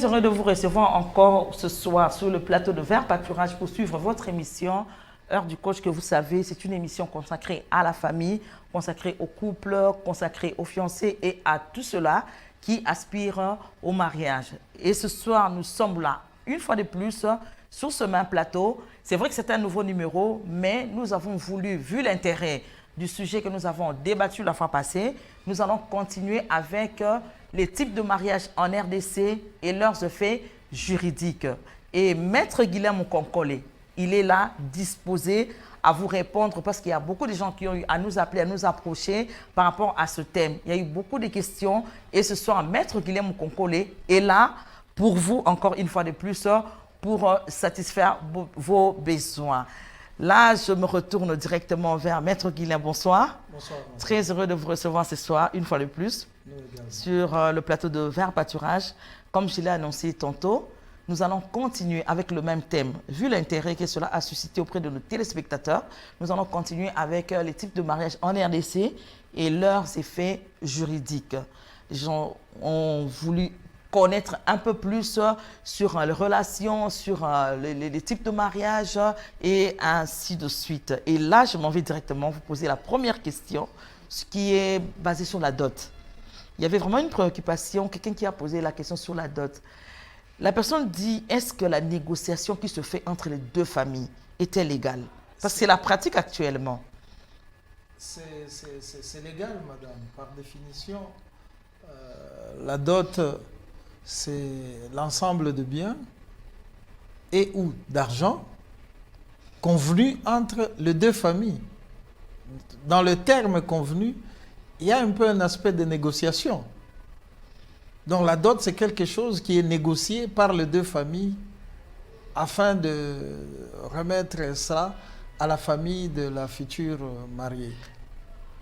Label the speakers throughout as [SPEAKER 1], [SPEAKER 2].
[SPEAKER 1] très heureux de vous recevoir encore ce soir sur le plateau de Vert Pâturage pour suivre votre émission Heure du Coach, que vous savez, c'est une émission consacrée à la famille, consacrée au couple, consacrée aux fiancés et à tout cela qui aspire au mariage. Et ce soir, nous sommes là, une fois de plus, sur ce même plateau. C'est vrai que c'est un nouveau numéro, mais nous avons voulu, vu l'intérêt du sujet que nous avons débattu la fois passée, nous allons continuer avec les types de mariage en RDC et leurs effets juridiques. Et Maître Guilhem Konkole, il est là, disposé à vous répondre parce qu'il y a beaucoup de gens qui ont eu à nous appeler, à nous approcher par rapport à ce thème. Il y a eu beaucoup de questions et ce soir, Maître Guilhem Konkole est là pour vous, encore une fois de plus, pour satisfaire vos besoins. Là, je me retourne directement vers Maître Guilhem. Bonsoir.
[SPEAKER 2] Bonsoir.
[SPEAKER 1] Très heureux de vous recevoir ce soir, une fois de plus, sur le plateau de Vert Pâturage. Comme je l'ai annoncé tantôt, nous allons continuer avec le même thème. Vu l'intérêt que cela a suscité auprès de nos téléspectateurs, nous allons continuer avec les types de mariage en RDC et leurs effets juridiques. Les gens ont voulu connaître un peu plus sur les relations, sur les types de mariage et ainsi de suite. Et là, je m'en vais directement vous poser la première question, ce qui est basé sur la dot. Il y avait vraiment une préoccupation, quelqu'un qui a posé la question sur la dot. La personne dit, est-ce que la négociation qui se fait entre les deux familles était légale? Parce que c'est la pratique actuellement.
[SPEAKER 2] C'est légal, madame. Par définition, la dot, c'est l'ensemble de biens et ou d'argent convenu entre les deux familles. Dans le terme convenu, il y a un peu un aspect de négociation. Donc la dot, c'est quelque chose qui est négocié par les deux familles afin de remettre ça à la famille de la future mariée.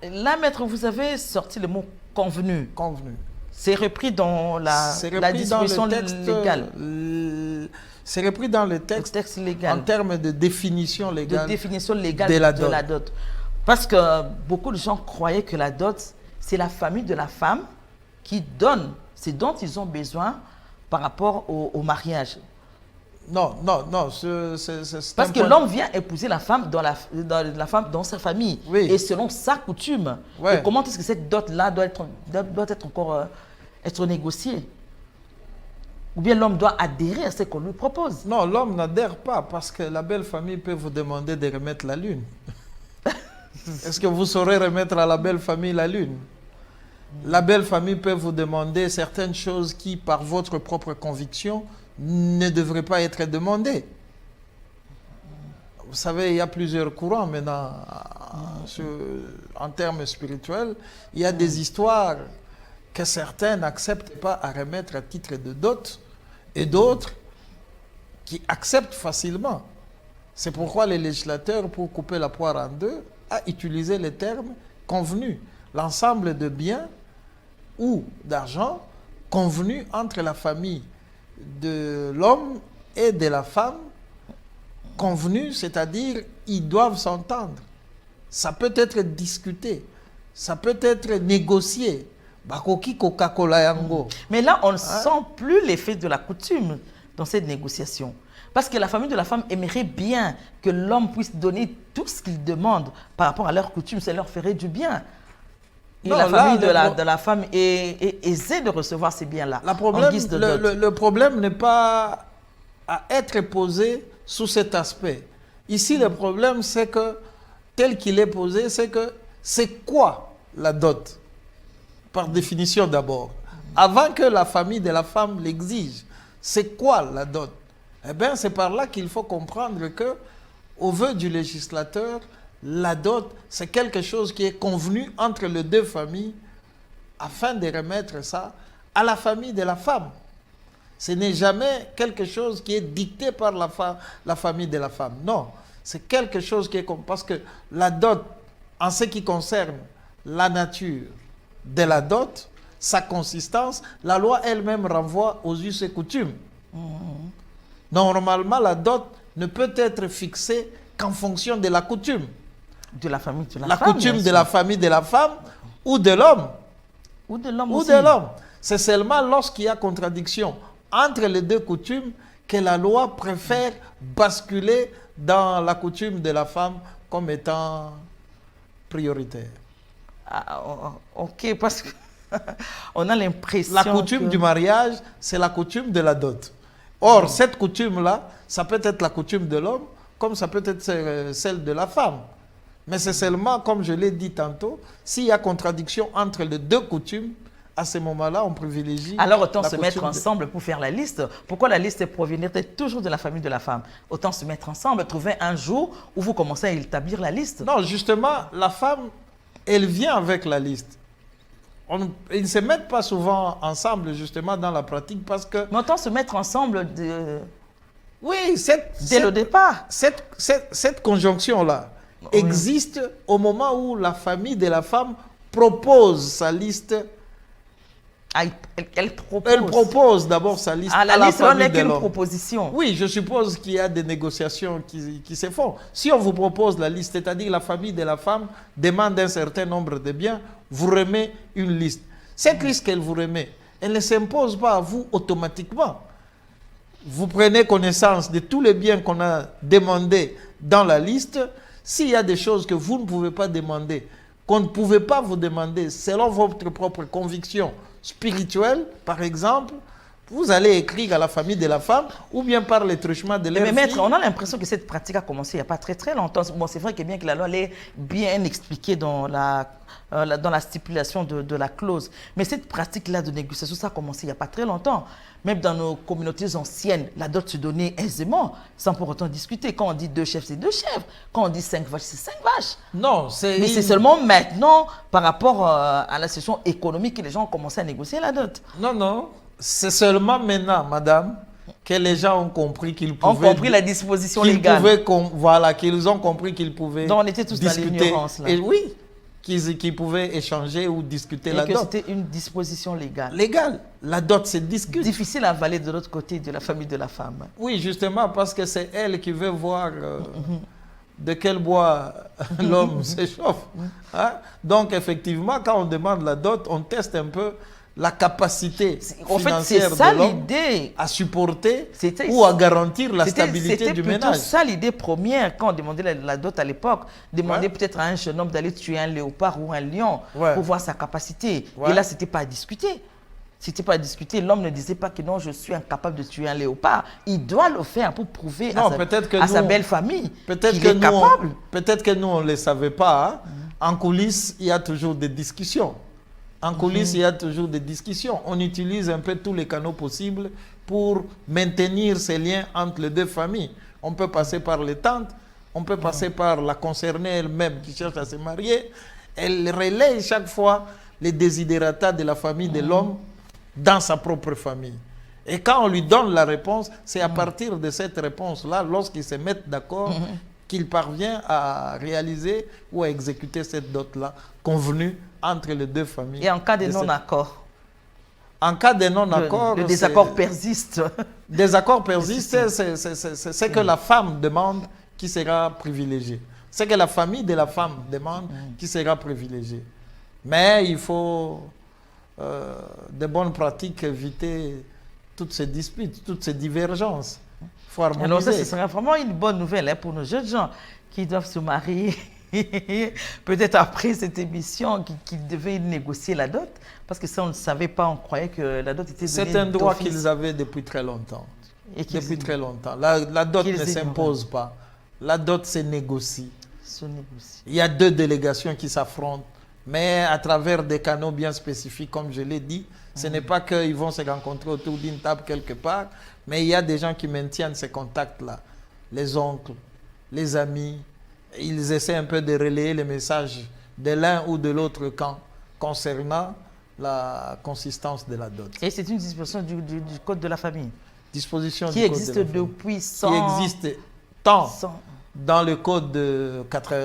[SPEAKER 1] Là, maître, vous avez sorti le mot convenu.
[SPEAKER 2] Convenu.
[SPEAKER 1] C'est repris dans la disposition légale.
[SPEAKER 2] C'est repris dans le texte
[SPEAKER 1] légal.
[SPEAKER 2] En termes de définition légale,
[SPEAKER 1] de la dot. Parce que beaucoup de gens croyaient que la dot, c'est la famille de la femme qui donne ce dont ils ont besoin par rapport au mariage.
[SPEAKER 2] Non.
[SPEAKER 1] Parce que l'homme vient épouser la femme dans sa famille.
[SPEAKER 2] Oui.
[SPEAKER 1] Et selon sa coutume.
[SPEAKER 2] Ouais.
[SPEAKER 1] Et comment est-ce que cette dot-là doit être encore être négociée? Ou bien l'homme doit adhérer à ce qu'on lui propose?
[SPEAKER 2] Non, l'homme n'adhère pas parce que la belle famille peut vous demander de remettre la lune. Est-ce que vous saurez remettre à la belle famille la lune? La belle famille peut vous demander certaines choses qui, par votre propre conviction, ne devraient pas être demandées. Vous savez, il y a plusieurs courants maintenant en termes spirituels. Il y a des histoires que certains n'acceptent pas à remettre à titre de dot et d'autres qui acceptent facilement. C'est pourquoi les législateurs, pour couper la poire en deux, ont utilisé les termes convenus. L'ensemble de biens ou d'argent convenu entre la famille de l'homme et de la femme, convenu, c'est-à-dire ils doivent s'entendre. Ça peut être discuté, ça peut être négocié.
[SPEAKER 1] Mais là, on ne sent plus l'effet de la coutume dans cette négociation. Parce que la famille de la femme aimerait bien que l'homme puisse donner tout ce qu'il demande par rapport à leur coutume, ça leur ferait du bien. Et non, la famille de la femme est aisée de recevoir ces biens-là.
[SPEAKER 2] Le problème n'est pas à être posé sous cet aspect. Ici, le problème, c'est que, tel qu'il est posé, c'est quoi la dot? Par définition d'abord. Avant que la famille de la femme l'exige, c'est quoi la dot? Eh bien, c'est par là qu'il faut comprendre que, au vœu du législateur, la dot, c'est quelque chose qui est convenu entre les deux familles afin de remettre ça à la famille de la femme. Ce n'est jamais quelque chose qui est dicté par la famille de la femme. Non, c'est quelque chose qui est... Parce que la dot, en ce qui concerne la nature de la dot, sa consistance, la loi elle-même renvoie aux us et coutumes. Normalement, la dot ne peut être fixée qu'en fonction de la coutume.
[SPEAKER 1] De la famille de la
[SPEAKER 2] la
[SPEAKER 1] femme.
[SPEAKER 2] coutume de la famille de la femme ou de l'homme.
[SPEAKER 1] Ou de l'homme
[SPEAKER 2] Ou
[SPEAKER 1] aussi.
[SPEAKER 2] de l'homme. C'est seulement lorsqu'il y a contradiction entre les deux coutumes que la loi préfère basculer dans la coutume de la femme comme étant prioritaire.
[SPEAKER 1] Ah, ok, parce que on a l'impression
[SPEAKER 2] La coutume du mariage, c'est la coutume de la dot. Or, cette coutume-là, ça peut être la coutume de l'homme, comme ça peut être celle de la femme. Mais c'est seulement, comme je l'ai dit tantôt, s'il y a contradiction entre les deux coutumes, à ce moment-là, on privilégie...
[SPEAKER 1] Alors, autant
[SPEAKER 2] la
[SPEAKER 1] se mettre
[SPEAKER 2] coutume
[SPEAKER 1] ensemble pour faire la liste. Pourquoi la liste proviendrait toujours de la famille de la femme? Autant se mettre ensemble, trouver un jour où vous commencez à établir la liste.
[SPEAKER 2] Non, justement, la femme, elle vient avec la liste. Ils ne se mettent pas souvent ensemble, justement, dans la pratique, parce que...
[SPEAKER 1] Mais autant se mettre ensemble
[SPEAKER 2] Oui,
[SPEAKER 1] dès le départ.
[SPEAKER 2] cette conjonction-là existe au moment où la famille de la femme propose sa liste.
[SPEAKER 1] Ah, elle propose.
[SPEAKER 2] Elle propose d'abord sa liste
[SPEAKER 1] Ah,
[SPEAKER 2] à
[SPEAKER 1] la
[SPEAKER 2] la
[SPEAKER 1] liste
[SPEAKER 2] famille
[SPEAKER 1] n'est
[SPEAKER 2] de
[SPEAKER 1] qu'une
[SPEAKER 2] l'homme.
[SPEAKER 1] proposition.
[SPEAKER 2] Oui, je suppose qu'il y a des négociations qui se font. Si on vous propose la liste, c'est-à-dire la famille de la femme demande un certain nombre de biens, vous remet une liste. Cette liste qu'elle vous remet, elle ne s'impose pas à vous automatiquement. Vous prenez connaissance de tous les biens qu'on a demandés dans la liste. S'il y a des choses que vous ne pouvez pas demander, qu'on ne pouvait pas vous demander selon votre propre conviction spirituelle, par exemple, vous allez écrire à la famille de la femme ou bien par les truchements de leur
[SPEAKER 1] Mais maître,
[SPEAKER 2] fille.
[SPEAKER 1] on a l'impression que cette pratique a commencé il n'y a pas très longtemps. Bon, c'est vrai que bien que la loi l'ait bien expliquée dans la stipulation de la clause. Mais cette pratique-là de négociation, ça a commencé il n'y a pas très longtemps. Même dans nos communautés anciennes, la dot se donnait aisément, sans pour autant discuter. Quand on dit 2 chèvres, c'est 2 chèvres. Quand on dit 5 vaches, c'est 5 vaches.
[SPEAKER 2] Non, c'est...
[SPEAKER 1] Mais c'est seulement maintenant, par rapport à la situation économique, que les gens ont commencé à négocier la dot.
[SPEAKER 2] Non, non. C'est seulement maintenant, madame, que les gens ont compris qu'ils pouvaient...
[SPEAKER 1] Ont compris la disposition légale.
[SPEAKER 2] Voilà, qu'ils ont compris qu'ils pouvaient
[SPEAKER 1] Donc on était tous
[SPEAKER 2] discuter.
[SPEAKER 1] dans l'ignorance, là.
[SPEAKER 2] Et oui, qu'ils pouvaient échanger ou discuter la
[SPEAKER 1] Et que
[SPEAKER 2] dot.
[SPEAKER 1] c'était une disposition légale.
[SPEAKER 2] Légale. La dot se discute.
[SPEAKER 1] Difficile à avaler de l'autre côté de la famille de la femme.
[SPEAKER 2] Oui, justement, parce que c'est elle qui veut voir de quel bois l'homme s'échauffe. Hein? Donc, effectivement, quand on demande la dot, on teste un peu la capacité
[SPEAKER 1] En fait,
[SPEAKER 2] financière
[SPEAKER 1] c'est ça
[SPEAKER 2] de l'homme
[SPEAKER 1] l'idée.
[SPEAKER 2] à supporter ou à garantir la stabilité du ménage.
[SPEAKER 1] C'était ça l'idée première quand on demandait la dot à l'époque. Demander peut-être à un jeune homme d'aller tuer un léopard ou un lion pour voir sa capacité. Et là, ce n'était pas à discuter. C'était pas à discuter. L'homme ne disait pas que non, je suis incapable de tuer un léopard. Il doit le faire pour prouver à sa belle famille qu'il est capable.
[SPEAKER 2] Peut-être que nous, on ne le savait pas. Hein. En coulisses, il y a toujours des discussions. En coulisses, il y a toujours des discussions. On utilise un peu tous les canaux possibles pour maintenir ces liens entre les deux familles. On peut passer par les tantes, on peut passer par la concernée elle-même qui cherche à se marier. Elle relaie chaque fois les désidératas de la famille de l'homme dans sa propre famille. Et quand on lui donne la réponse, c'est à partir de cette réponse-là, lorsqu'ils se mettent d'accord, qu'il parvient à réaliser ou à exécuter cette dot-là convenue entre les deux familles.
[SPEAKER 1] Et en cas de non-accord?
[SPEAKER 2] En cas de non-accord...
[SPEAKER 1] Le désaccord persiste.
[SPEAKER 2] Désaccord persiste, c'est que la femme demande qui sera privilégié. C'est que la famille de la femme demande qui sera privilégié. Mais il faut de bonnes pratiques éviter toutes ces disputes, toutes ces divergences. Il faut harmoniser.
[SPEAKER 1] Alors ça, ce serait vraiment une bonne nouvelle pour nos jeunes gens qui doivent se marier. Peut-être après cette émission qu'ils devaient négocier la dot, parce que ça on ne savait pas, on croyait que la dot était donnée.
[SPEAKER 2] C'est un droit qu'ils avaient depuis très longtemps. Depuis très longtemps. La dot ne s'impose pas. La dot se négocie. Il y a 2 délégations qui s'affrontent, mais à travers des canaux bien spécifiques, comme je l'ai dit. Ce n'est pas qu'ils vont se rencontrer autour d'une table quelque part, mais il y a des gens qui maintiennent ces contacts-là. Les oncles, les amis. Ils essaient un peu de relayer les messages de l'un ou de l'autre camp concernant la consistance de la dot.
[SPEAKER 1] Et c'est une disposition du Code de la famille
[SPEAKER 2] disposition
[SPEAKER 1] qui existe depuis 100
[SPEAKER 2] qui existe tant dans le code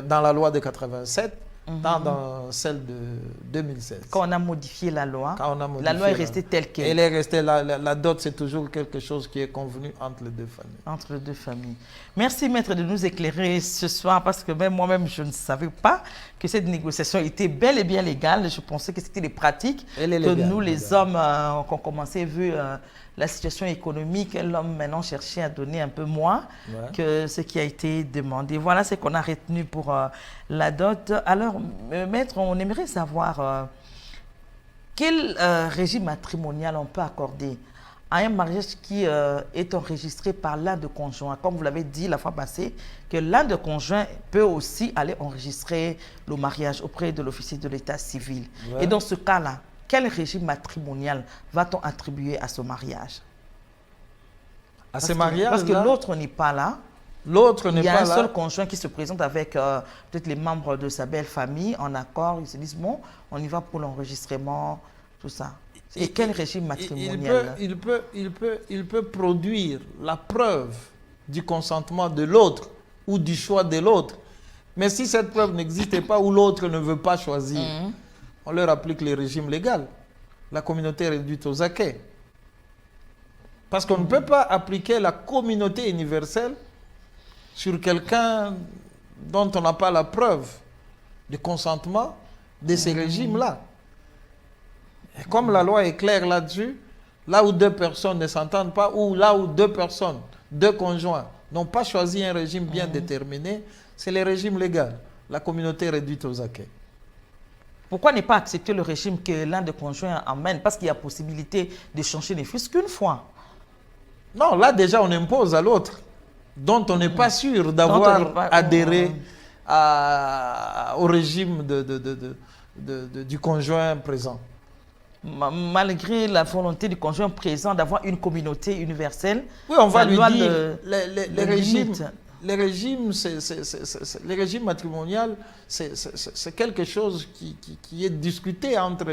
[SPEAKER 2] dans la loi de 87, tant dans celle de 2016.
[SPEAKER 1] Quand on a modifié la loi, la loi est restée telle qu'elle.
[SPEAKER 2] Elle est restée, la dot, c'est toujours quelque chose qui est convenu entre les deux familles.
[SPEAKER 1] Entre les deux familles. Merci, maître, de nous éclairer ce soir, parce que même moi-même, je ne savais pas que cette négociation était bel et bien légale. Je pensais que c'était les pratiques que nous, les hommes, qu'on commençait, vu la situation économique, l'homme maintenant cherchait à donner un peu moins que ce qui a été demandé. Voilà ce qu'on a retenu pour la dot. Alors, maître, on aimerait savoir quel régime matrimonial on peut accorder à un mariage qui est enregistré par l'un des conjoints. Comme vous l'avez dit la fois passée, que l'un des conjoints peut aussi aller enregistrer le mariage auprès de l'officier de l'état civil. Et dans ce cas-là, quel régime matrimonial va-t-on attribuer à ce mariage?
[SPEAKER 2] À ce mariage,
[SPEAKER 1] parce que l'autre n'est pas là.
[SPEAKER 2] L'autre n'est pas là.
[SPEAKER 1] Il y a un seul conjoint qui se présente avec peut-être les membres de sa belle famille en accord. Ils se disent, bon, on y va pour l'enregistrement, tout ça. Et quel régime matrimonial?
[SPEAKER 2] Il peut produire la preuve du consentement de l'autre ou du choix de l'autre. Mais si cette preuve n'existait pas ou l'autre ne veut pas choisir, on leur applique le régime légal. La communauté réduite aux acquets. Parce qu'on ne peut pas appliquer la communauté universelle sur quelqu'un dont on n'a pas la preuve de consentement de ces régimes-là. Et comme la loi est claire là-dessus, là où deux personnes ne s'entendent pas, ou là où deux personnes, deux conjoints, n'ont pas choisi un régime bien déterminé, c'est le régime légal, la communauté réduite aux acquets.
[SPEAKER 1] Pourquoi ne pas accepter le régime que l'un des conjoints amène? Parce qu'il y a possibilité de changer ne fût-ce qu'une fois.
[SPEAKER 2] Non, là déjà on impose à l'autre, dont on n'est pas sûr d'avoir adhéré au régime du conjoint présent.
[SPEAKER 1] Malgré la volonté du conjoint présent d'avoir une communauté universelle,
[SPEAKER 2] oui, on va lui dire les régimes matrimoniaux, c'est quelque chose qui est discuté entre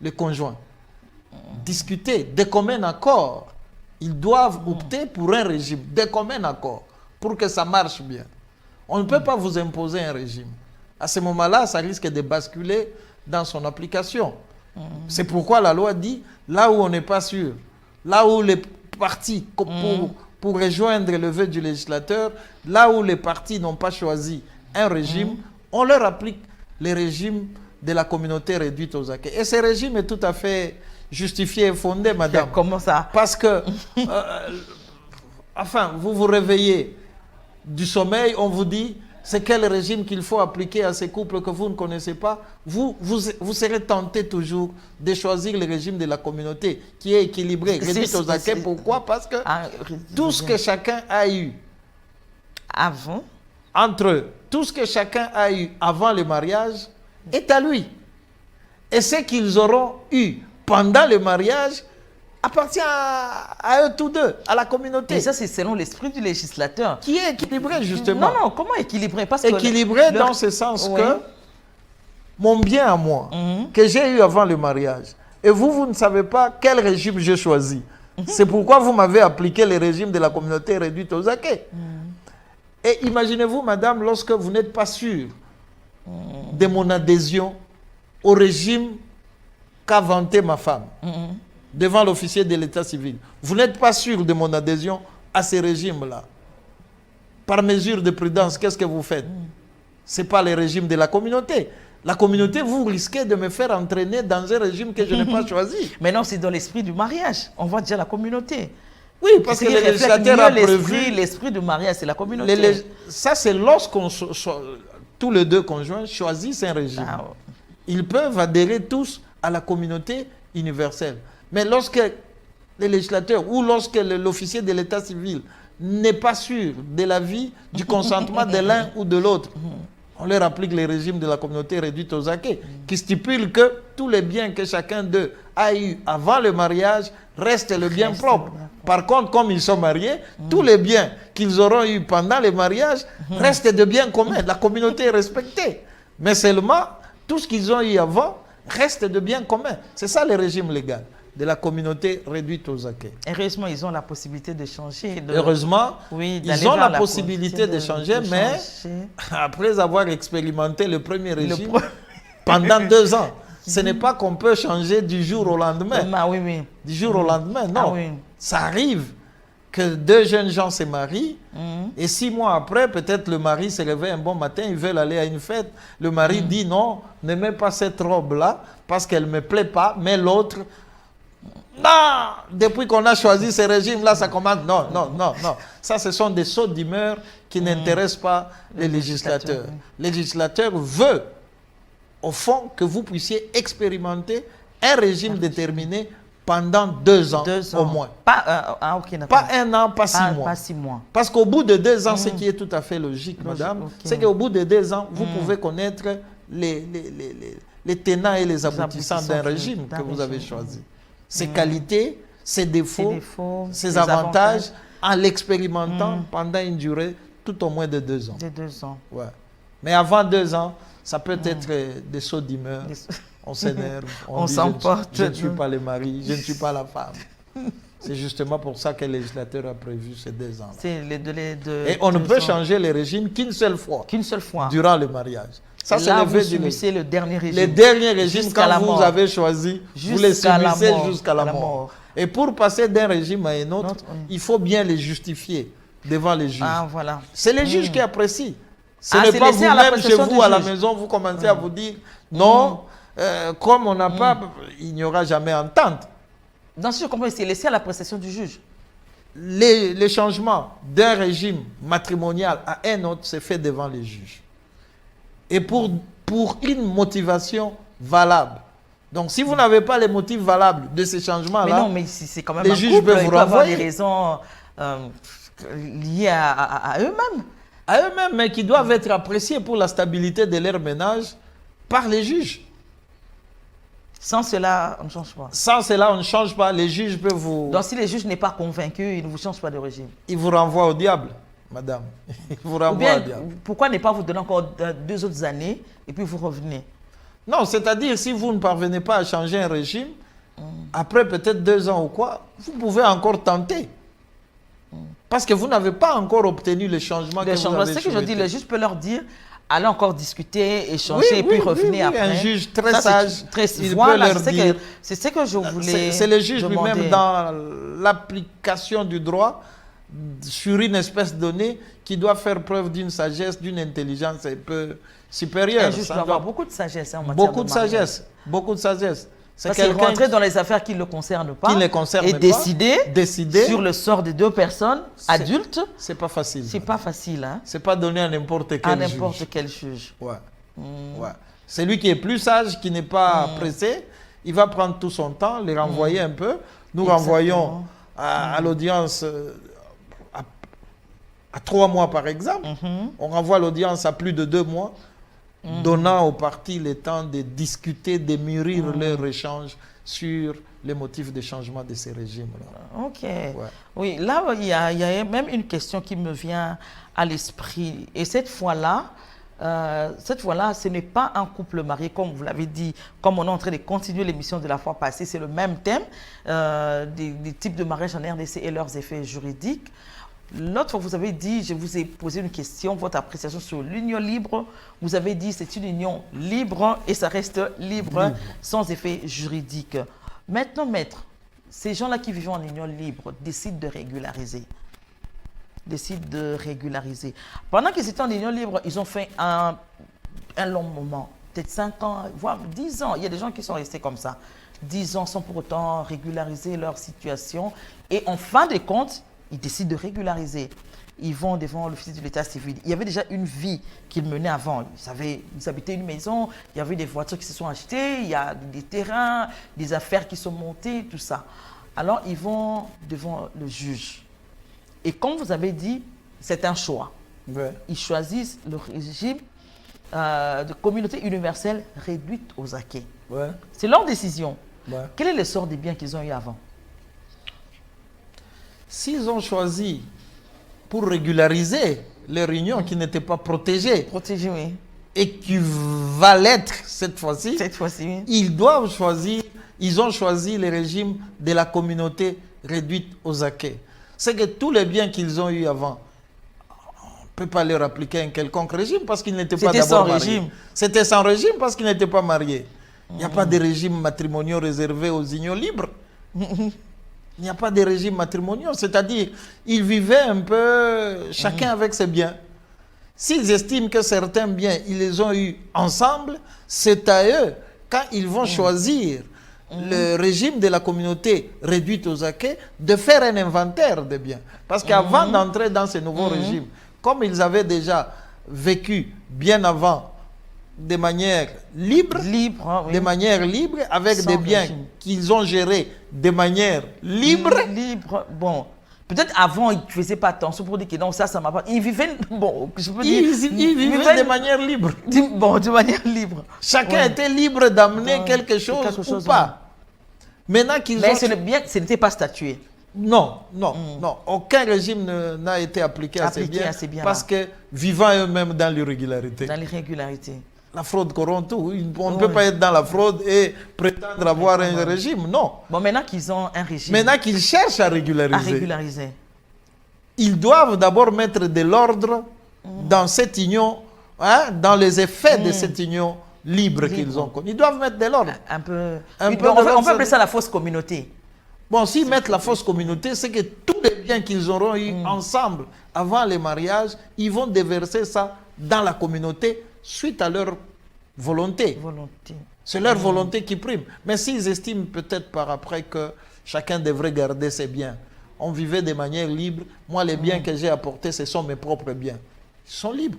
[SPEAKER 2] les conjoints. Discuté, de commun accord. Ils doivent opter pour un régime, de commun accord, pour que ça marche bien. On ne peut pas vous imposer un régime. À ce moment-là, ça risque de basculer dans son application. C'est pourquoi la loi dit, là où on n'est pas sûr, là où les partis, pour rejoindre le vœu du législateur, là où les partis n'ont pas choisi un régime, on leur applique le régime de la communauté réduite aux acquets. Et ce régime est tout à fait justifié et fondé, madame.
[SPEAKER 1] Comment ça?
[SPEAKER 2] Parce que, enfin, vous vous réveillez du sommeil, on vous dit, c'est quel régime qu'il faut appliquer à ces couples que vous ne connaissez pas. Vous serez tenté toujours de choisir le régime de la communauté qui est équilibré, réduit aux acquets. Pourquoi? Parce que tout ce que chacun a eu
[SPEAKER 1] avant,
[SPEAKER 2] tout ce que chacun a eu avant le mariage est à lui. Et ce qu'ils auront eu pendant le mariage appartient à eux tous deux, à la communauté.
[SPEAKER 1] Et ça, c'est selon l'esprit du législateur.
[SPEAKER 2] Qui est équilibré, justement.
[SPEAKER 1] Non, comment équilibré? Parce que
[SPEAKER 2] équilibré dans ce sens que mon bien à moi, que j'ai eu avant le mariage, et vous ne savez pas quel régime j'ai choisi. C'est pourquoi vous m'avez appliqué le régime de la communauté réduite aux acquets. Et imaginez-vous, madame, lorsque vous n'êtes pas sûr de mon adhésion au régime qu'a vanté ma femme. Devant l'officier de l'état civil. Vous n'êtes pas sûr de mon adhésion à ces régimes-là. Par mesure de prudence, qu'est-ce que vous faites? Ce n'est pas le régime de la communauté. La communauté, vous risquez de me faire entraîner dans un régime que je n'ai pas choisi.
[SPEAKER 1] Mais non, c'est dans l'esprit du mariage. On voit déjà la communauté.
[SPEAKER 2] Oui, parce que le législateur a prévu...
[SPEAKER 1] L'esprit du mariage, c'est la communauté.
[SPEAKER 2] Ça, c'est lorsqu'on tous les deux conjoints choisissent un régime. Ils peuvent adhérer tous à la communauté universelle. Mais lorsque le législateur ou lorsque l'officier de l'état civil n'est pas sûr de l'avis, du consentement de l'un ou de l'autre, on leur applique les régimes de la communauté réduite aux acquets, qui stipule que tous les biens que chacun d'eux a eu avant le mariage restent le bien propre. Par contre, comme ils sont mariés, tous les biens qu'ils auront eu pendant le mariage restent de biens communs. La communauté est respectée. Mais seulement, tout ce qu'ils ont eu avant reste de biens communs. C'est ça le régime légal de la communauté réduite aux acquets.
[SPEAKER 1] Heureusement, ils ont la possibilité de changer.
[SPEAKER 2] Heureusement, ils ont la possibilité de changer, mais après avoir expérimenté le premier régime pendant 2 ans, ce n'est pas qu'on peut changer du jour au lendemain. Du jour au lendemain, non. Ça arrive que 2 jeunes gens se marient et 6 mois après, peut-être le mari se réveille un bon matin, ils veulent aller à une fête. Le mari dit non, ne mets pas cette robe-là parce qu'elle ne me plaît pas, mais l'autre... Non, depuis qu'on a choisi ce régime-là, ça commence. Non, non, non, non. Ça, ce sont des sauts d'humeur qui n'intéressent pas les législateurs. Le législateur veut, au fond, que vous puissiez expérimenter un régime déterminé pendant 2 ans, au moins.
[SPEAKER 1] Pas,
[SPEAKER 2] pas 1 an, pas 6 mois.
[SPEAKER 1] Pas 6 mois.
[SPEAKER 2] Parce qu'au bout de 2 ans, ce qui est tout à fait logique, madame, c'est qu'au bout de 2 ans, vous pouvez connaître les tenants et les aboutissants d'un régime que vous avez choisi. Ses qualités, ses défauts, ses avantages, en l'expérimentant pendant une durée tout au moins de 2 ans.
[SPEAKER 1] De 2 ans.
[SPEAKER 2] Ouais. Mais avant 2 ans, ça peut être des sauts d'humeur. On s'énerve,
[SPEAKER 1] on s'emporte.
[SPEAKER 2] Je ne suis pas le mari, je ne suis pas la femme. C'est justement pour ça que le législateur a prévu ces 2 ans. Et on ne peut changer le régime qu'une seule fois.
[SPEAKER 1] Qu'une seule fois.
[SPEAKER 2] Durant le mariage.
[SPEAKER 1] Ça, c'est le dernier régime.
[SPEAKER 2] Le dernier régime, quand vous avez choisi, vous les subissez jusqu'à la mort. Et pour passer d'un régime à un autre, il faut bien les justifier devant les juges.
[SPEAKER 1] Ah, voilà.
[SPEAKER 2] C'est les juges qui apprécient. Ce n'est pas vous-même chez vous à la maison, vous commencez à vous dire non, comme on n'a pas, il n'y aura jamais entente.
[SPEAKER 1] Dans ce que je comprends, c'est laissé à l'appréciation du juge.
[SPEAKER 2] Les changements d'un régime matrimonial à un autre, c'est fait devant les juges. Et pour une motivation valable. Donc, si vous n'avez pas les motifs valables de ces changements-là,
[SPEAKER 1] mais non, mais c'est quand même
[SPEAKER 2] les juges peuvent vous
[SPEAKER 1] avoir des raisons liées à eux-mêmes.
[SPEAKER 2] À eux-mêmes, mais qui doivent être appréciés pour la stabilité de leur ménage par les juges.
[SPEAKER 1] Sans cela, on ne change pas.
[SPEAKER 2] Sans cela, on ne change pas. Les juges peuvent vous...
[SPEAKER 1] Donc, si les juges n'est pas convaincu, ils ne vous changent pas de régime.
[SPEAKER 2] Ils vous renvoient au diable, madame. Ils vous renvoient au diable.
[SPEAKER 1] Pourquoi ne pas vous donner encore 2 autres années et puis vous revenez?
[SPEAKER 2] Non, c'est-à-dire, si vous ne parvenez pas à changer un régime, après peut-être 2 ans ou quoi, vous pouvez encore tenter. Parce que vous n'avez pas encore obtenu le changement que vous avez souhaité.
[SPEAKER 1] C'est que je dis, le juge peut leur dire, allez encore discuter, échanger, et puis revenir après.
[SPEAKER 2] Un juge très sage, il peut leur dire.
[SPEAKER 1] C'est ce que je voulais
[SPEAKER 2] C'est le juge lui-même dans l'application du droit sur une espèce donnée qui doit faire preuve d'une sagesse, d'une intelligence un peu supérieure.
[SPEAKER 1] Un juge doit avoir beaucoup de sagesse en matière
[SPEAKER 2] de sagesse, beaucoup de sagesse.
[SPEAKER 1] Parce qu'il rentrer dans les affaires qui ne le concernent pas et décider sur le sort de 2 personnes adultes.
[SPEAKER 2] C'est pas facile.
[SPEAKER 1] C'est pas facile. Hein?
[SPEAKER 2] C'est pas donné à n'importe quel juge.
[SPEAKER 1] À n'importe quel juge.
[SPEAKER 2] Ouais. Ouais. Celui qui est plus sage, qui n'est pas pressé, il va prendre tout son temps, les renvoyer un peu. Nous renvoyons à l'audience à 3 mois par exemple. On renvoie l'audience à plus de 2 mois. Donnant aux parties le temps de discuter, de mûrir leur échange sur les motifs de changement de ces régimes-là.
[SPEAKER 1] Ok. Ouais. Oui, là, il y a même une question qui me vient à l'esprit. Et cette fois-là, ce n'est pas un couple marié, comme vous l'avez dit, comme on est en train de continuer l'émission de la fois passée, c'est le même thème, des types de mariage en RDC et leurs effets juridiques. L'autre fois, vous avez dit, je vous ai posé une question, votre appréciation sur l'union libre. Vous avez dit c'est une union libre et ça reste libre, sans effet juridique. Maintenant, maître, ces gens-là qui vivent en union libre décident de régulariser. Pendant qu'ils étaient en union libre, ils ont fait un long moment, peut-être 5 ans, voire 10 ans. Il y a des gens qui sont restés comme ça. 10 ans sans pour autant régulariser leur situation. Et en fin de compte, ils décident de régulariser. Ils vont devant l'officier de l'état civil. Il y avait déjà une vie qu'ils menaient avant. Ils habitaient une maison, il y avait des voitures qui se sont achetées, il y a des terrains, des affaires qui sont montées, tout ça. Alors, ils vont devant le juge. Et comme vous avez dit, c'est un choix.
[SPEAKER 2] Ouais.
[SPEAKER 1] Ils choisissent le régime de communauté universelle réduite aux acquis.
[SPEAKER 2] Ouais.
[SPEAKER 1] C'est leur décision.
[SPEAKER 2] Ouais.
[SPEAKER 1] Quel est le sort des biens qu'ils ont eu avant?
[SPEAKER 2] S'ils ont choisi pour régulariser leur union qui n'était pas protégée,
[SPEAKER 1] oui.
[SPEAKER 2] Et qui va l'être cette fois-ci,
[SPEAKER 1] oui.
[SPEAKER 2] Ils ont choisi le régime de la communauté réduite aux acquis. C'est que tous les biens qu'ils ont eu avant, on ne peut pas leur appliquer un quelconque régime parce qu'ils n'étaient pas d'abord mariés. C'était sans régime parce qu'ils n'étaient pas mariés. Il n'y a pas de régime matrimonial réservé aux unions libres. Il n'y a pas de régime matrimonial, c'est-à-dire ils vivaient un peu chacun avec ses biens. S'ils estiment que certains biens, ils les ont eus ensemble, c'est à eux, quand ils vont choisir le régime de la communauté réduite aux acquis de faire un inventaire des biens. Parce qu'avant d'entrer dans ce nouveau régime, comme ils avaient déjà vécu bien avant de manière libre, de manière libre, avec
[SPEAKER 1] Sans
[SPEAKER 2] des biens
[SPEAKER 1] régime.
[SPEAKER 2] qu'ils ont gérés de manière libre.
[SPEAKER 1] Libre, bon. Peut-être avant, ils ne faisaient pas attention pour dire que non, ça m'a pas... Ils vivaient, bon, je peux dire...
[SPEAKER 2] Ils vivaient de manière libre.
[SPEAKER 1] Bon, de manière libre.
[SPEAKER 2] Chacun était libre d'amener quelque chose ou pas. Maintenant qu'ils
[SPEAKER 1] Mais
[SPEAKER 2] ont...
[SPEAKER 1] ce n'était pas statué.
[SPEAKER 2] Non, non, non. Aucun régime n'a été appliqué à ces biens parce que vivant eux-mêmes dans l'irrégularité.
[SPEAKER 1] Dans l'irrégularité.
[SPEAKER 2] La fraude corrompt tout. On ne peut pas être dans la fraude et prétendre avoir un régime. Non.
[SPEAKER 1] Bon, maintenant qu'ils ont un régime.
[SPEAKER 2] Maintenant qu'ils cherchent à régulariser. Ils doivent d'abord mettre de l'ordre dans cette union, hein, dans les effets de cette union libre qu'ils ont connue. Ils doivent mettre de l'ordre.
[SPEAKER 1] On peut appeler ça la fausse communauté.
[SPEAKER 2] Bon, s'ils mettent la fausse communauté, c'est que tous les biens qu'ils auront eu ensemble avant les mariages, ils vont déverser ça dans la communauté suite à leur volonté. C'est leur volonté qui prime. Mais s'ils estiment peut-être par après que chacun devrait garder ses biens, on vivait de manière libre, moi les biens que j'ai apportés, ce sont mes propres biens. Ils sont libres.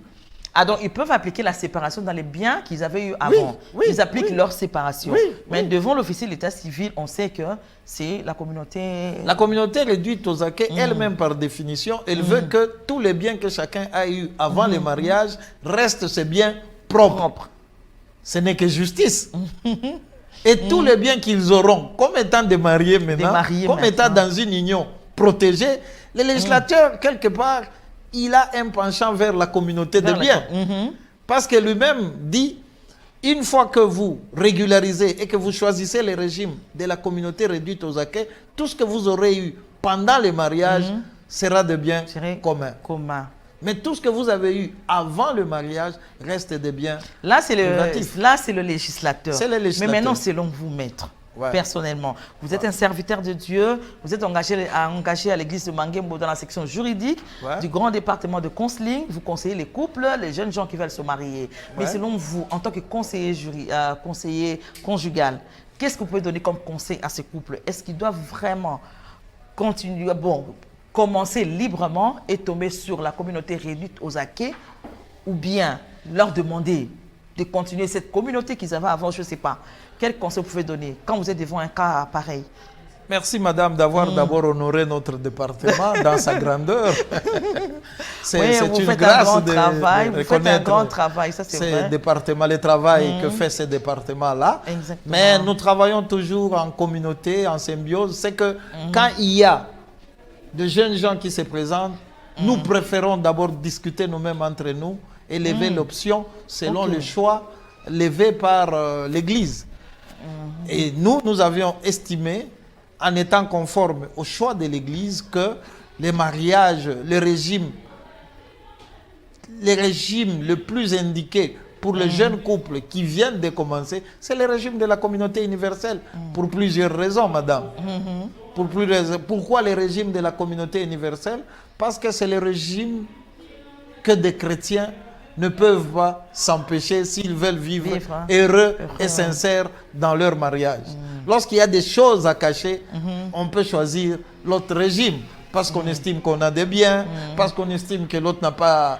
[SPEAKER 1] Ah, donc ils peuvent appliquer la séparation dans les biens qu'ils avaient eu avant. Ils appliquent leur séparation. Mais devant l'officier de l'état civil, on sait que c'est la communauté...
[SPEAKER 2] La communauté réduite aux acquis, elle-même par définition, elle veut que tous les biens que chacun a eu avant le mariage restent ses biens propres. Ce n'est que justice. Et tous les biens qu'ils auront, comme étant des mariés maintenant, comme étant dans une union protégée, le législateur, quelque part, il a un penchant vers la communauté de biens. Parce que lui-même dit, une fois que vous régularisez et que vous choisissez le régime de la communauté réduite aux acquis, tout ce que vous aurez eu pendant le mariage sera de biens communs. Mais tout ce que vous avez eu avant le mariage reste des biens privatifs.
[SPEAKER 1] Là, c'est le législateur.
[SPEAKER 2] C'est le législateur.
[SPEAKER 1] Mais maintenant, selon vous, maître, personnellement, vous êtes un serviteur de Dieu, vous êtes engagé à l'église de Mangembo dans la section juridique du grand département de counseling, vous conseillez les couples, les jeunes gens qui veulent se marier. Mais selon vous, en tant que conseiller conjugal, qu'est-ce que vous pouvez donner comme conseil à ces couples? Est-ce qu'ils doivent vraiment continuer, commencer librement et tomber sur la communauté réduite aux acquis, ou bien leur demander de continuer cette communauté qu'ils avaient avant, je ne sais pas. Quel conseil vous pouvez donner quand vous êtes devant un cas pareil?
[SPEAKER 2] Merci madame d'avoir d'abord honoré notre département dans sa grandeur. C'est une grâce de reconnaître.
[SPEAKER 1] Vous faites un grand travail, ça c'est vrai.
[SPEAKER 2] Le travail que fait ce département-là. Mais nous travaillons toujours en communauté, en symbiose. C'est que quand il y a de jeunes gens qui se présentent, nous préférons d'abord discuter nous-mêmes entre nous et lever l'option selon le choix levé par l'Église. Et nous avions estimé, en étant conformes au choix de l'Église, que les mariages, le régime le plus indiqué pour les jeunes couples qui viennent de commencer, c'est le régime de la communauté universelle, pour plusieurs raisons, madame. Pourquoi le régime de la communauté universelle? Parce que c'est le régime que des chrétiens ne peuvent pas s'empêcher s'ils veulent vivre heureux et sincères dans leur mariage. Lorsqu'il y a des choses à cacher, on peut choisir l'autre régime parce qu'on estime qu'on a des biens, parce qu'on estime que l'autre n'a pas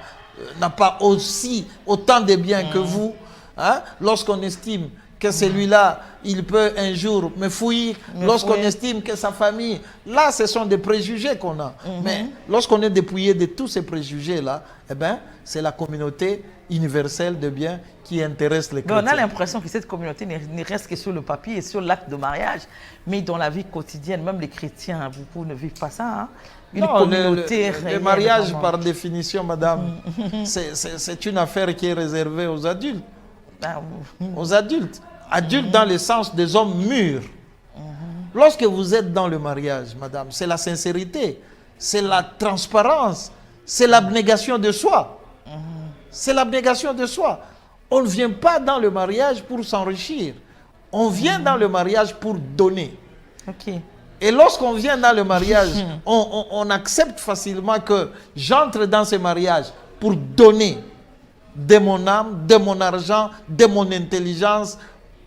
[SPEAKER 2] autant de biens que vous. Hein? Lorsqu'on estime que celui-là, il peut un jour me fouiller, lorsqu'on estime que sa famille, là, ce sont des préjugés qu'on a. Mais lorsqu'on est dépouillé de tous ces préjugés-là, eh ben, c'est la communauté universelle de biens qui intéresse les chrétiens.
[SPEAKER 1] On a l'impression que cette communauté ne reste que sur le papier et sur l'acte de mariage, mais dans la vie quotidienne, même les chrétiens, beaucoup ne vivent pas ça. Hein? Une communauté
[SPEAKER 2] le mariage, par définition, madame, c'est une affaire qui est réservée aux adultes. Aux adultes. Adultes dans le sens des hommes mûrs. Lorsque vous êtes dans le mariage, madame, c'est la sincérité, c'est la transparence, c'est l'abnégation de soi. C'est l'abnégation de soi. On ne vient pas dans le mariage pour s'enrichir. On vient dans le mariage pour donner. Et lorsqu'on vient dans le mariage, on accepte facilement que j'entre dans ce mariage pour donner de mon âme, de mon argent, de mon intelligence,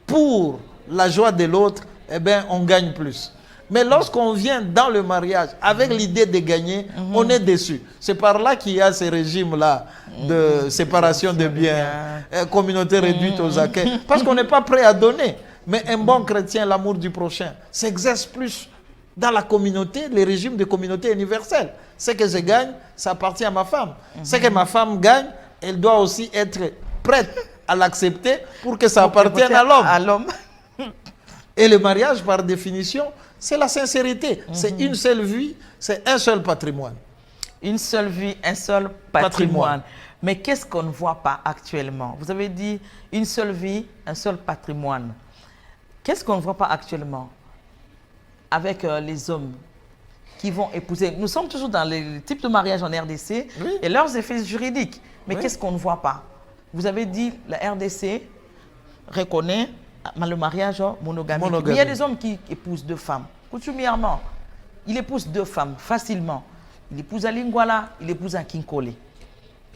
[SPEAKER 2] pour la joie de l'autre, eh bien, on gagne plus. Mais lorsqu'on vient dans le mariage avec l'idée de gagner, on est déçu. C'est par là qu'il y a ces régimes-là de séparation de biens, communauté réduite aux acquis, parce qu'on n'est pas prêt à donner. Mais un bon chrétien, l'amour du prochain, s'exerce plus dans la communauté, les régimes de communauté universelle. Ce que je gagne, ça appartient à ma femme. Ce que ma femme gagne, elle doit aussi être prête à l'accepter pour que ça appartienne à l'homme. Et le mariage, par définition, c'est la sincérité. C'est une seule vie, c'est un seul patrimoine.
[SPEAKER 1] Une seule vie, un seul patrimoine. Mais qu'est-ce qu'on ne voit pas actuellement? Vous avez dit une seule vie, un seul patrimoine. Qu'est-ce qu'on ne voit pas actuellement avec les hommes qui vont épouser? Nous sommes toujours dans les types de mariage en RDC et leurs effets juridiques. Mais qu'est-ce qu'on ne voit pas? Vous avez dit la RDC reconnaît le mariage monogamique. Mais il y a des hommes qui épousent 2 femmes. Coutumièrement, il épouse 2 femmes facilement. Il épouse à Lingwala, il épouse à Kinkole.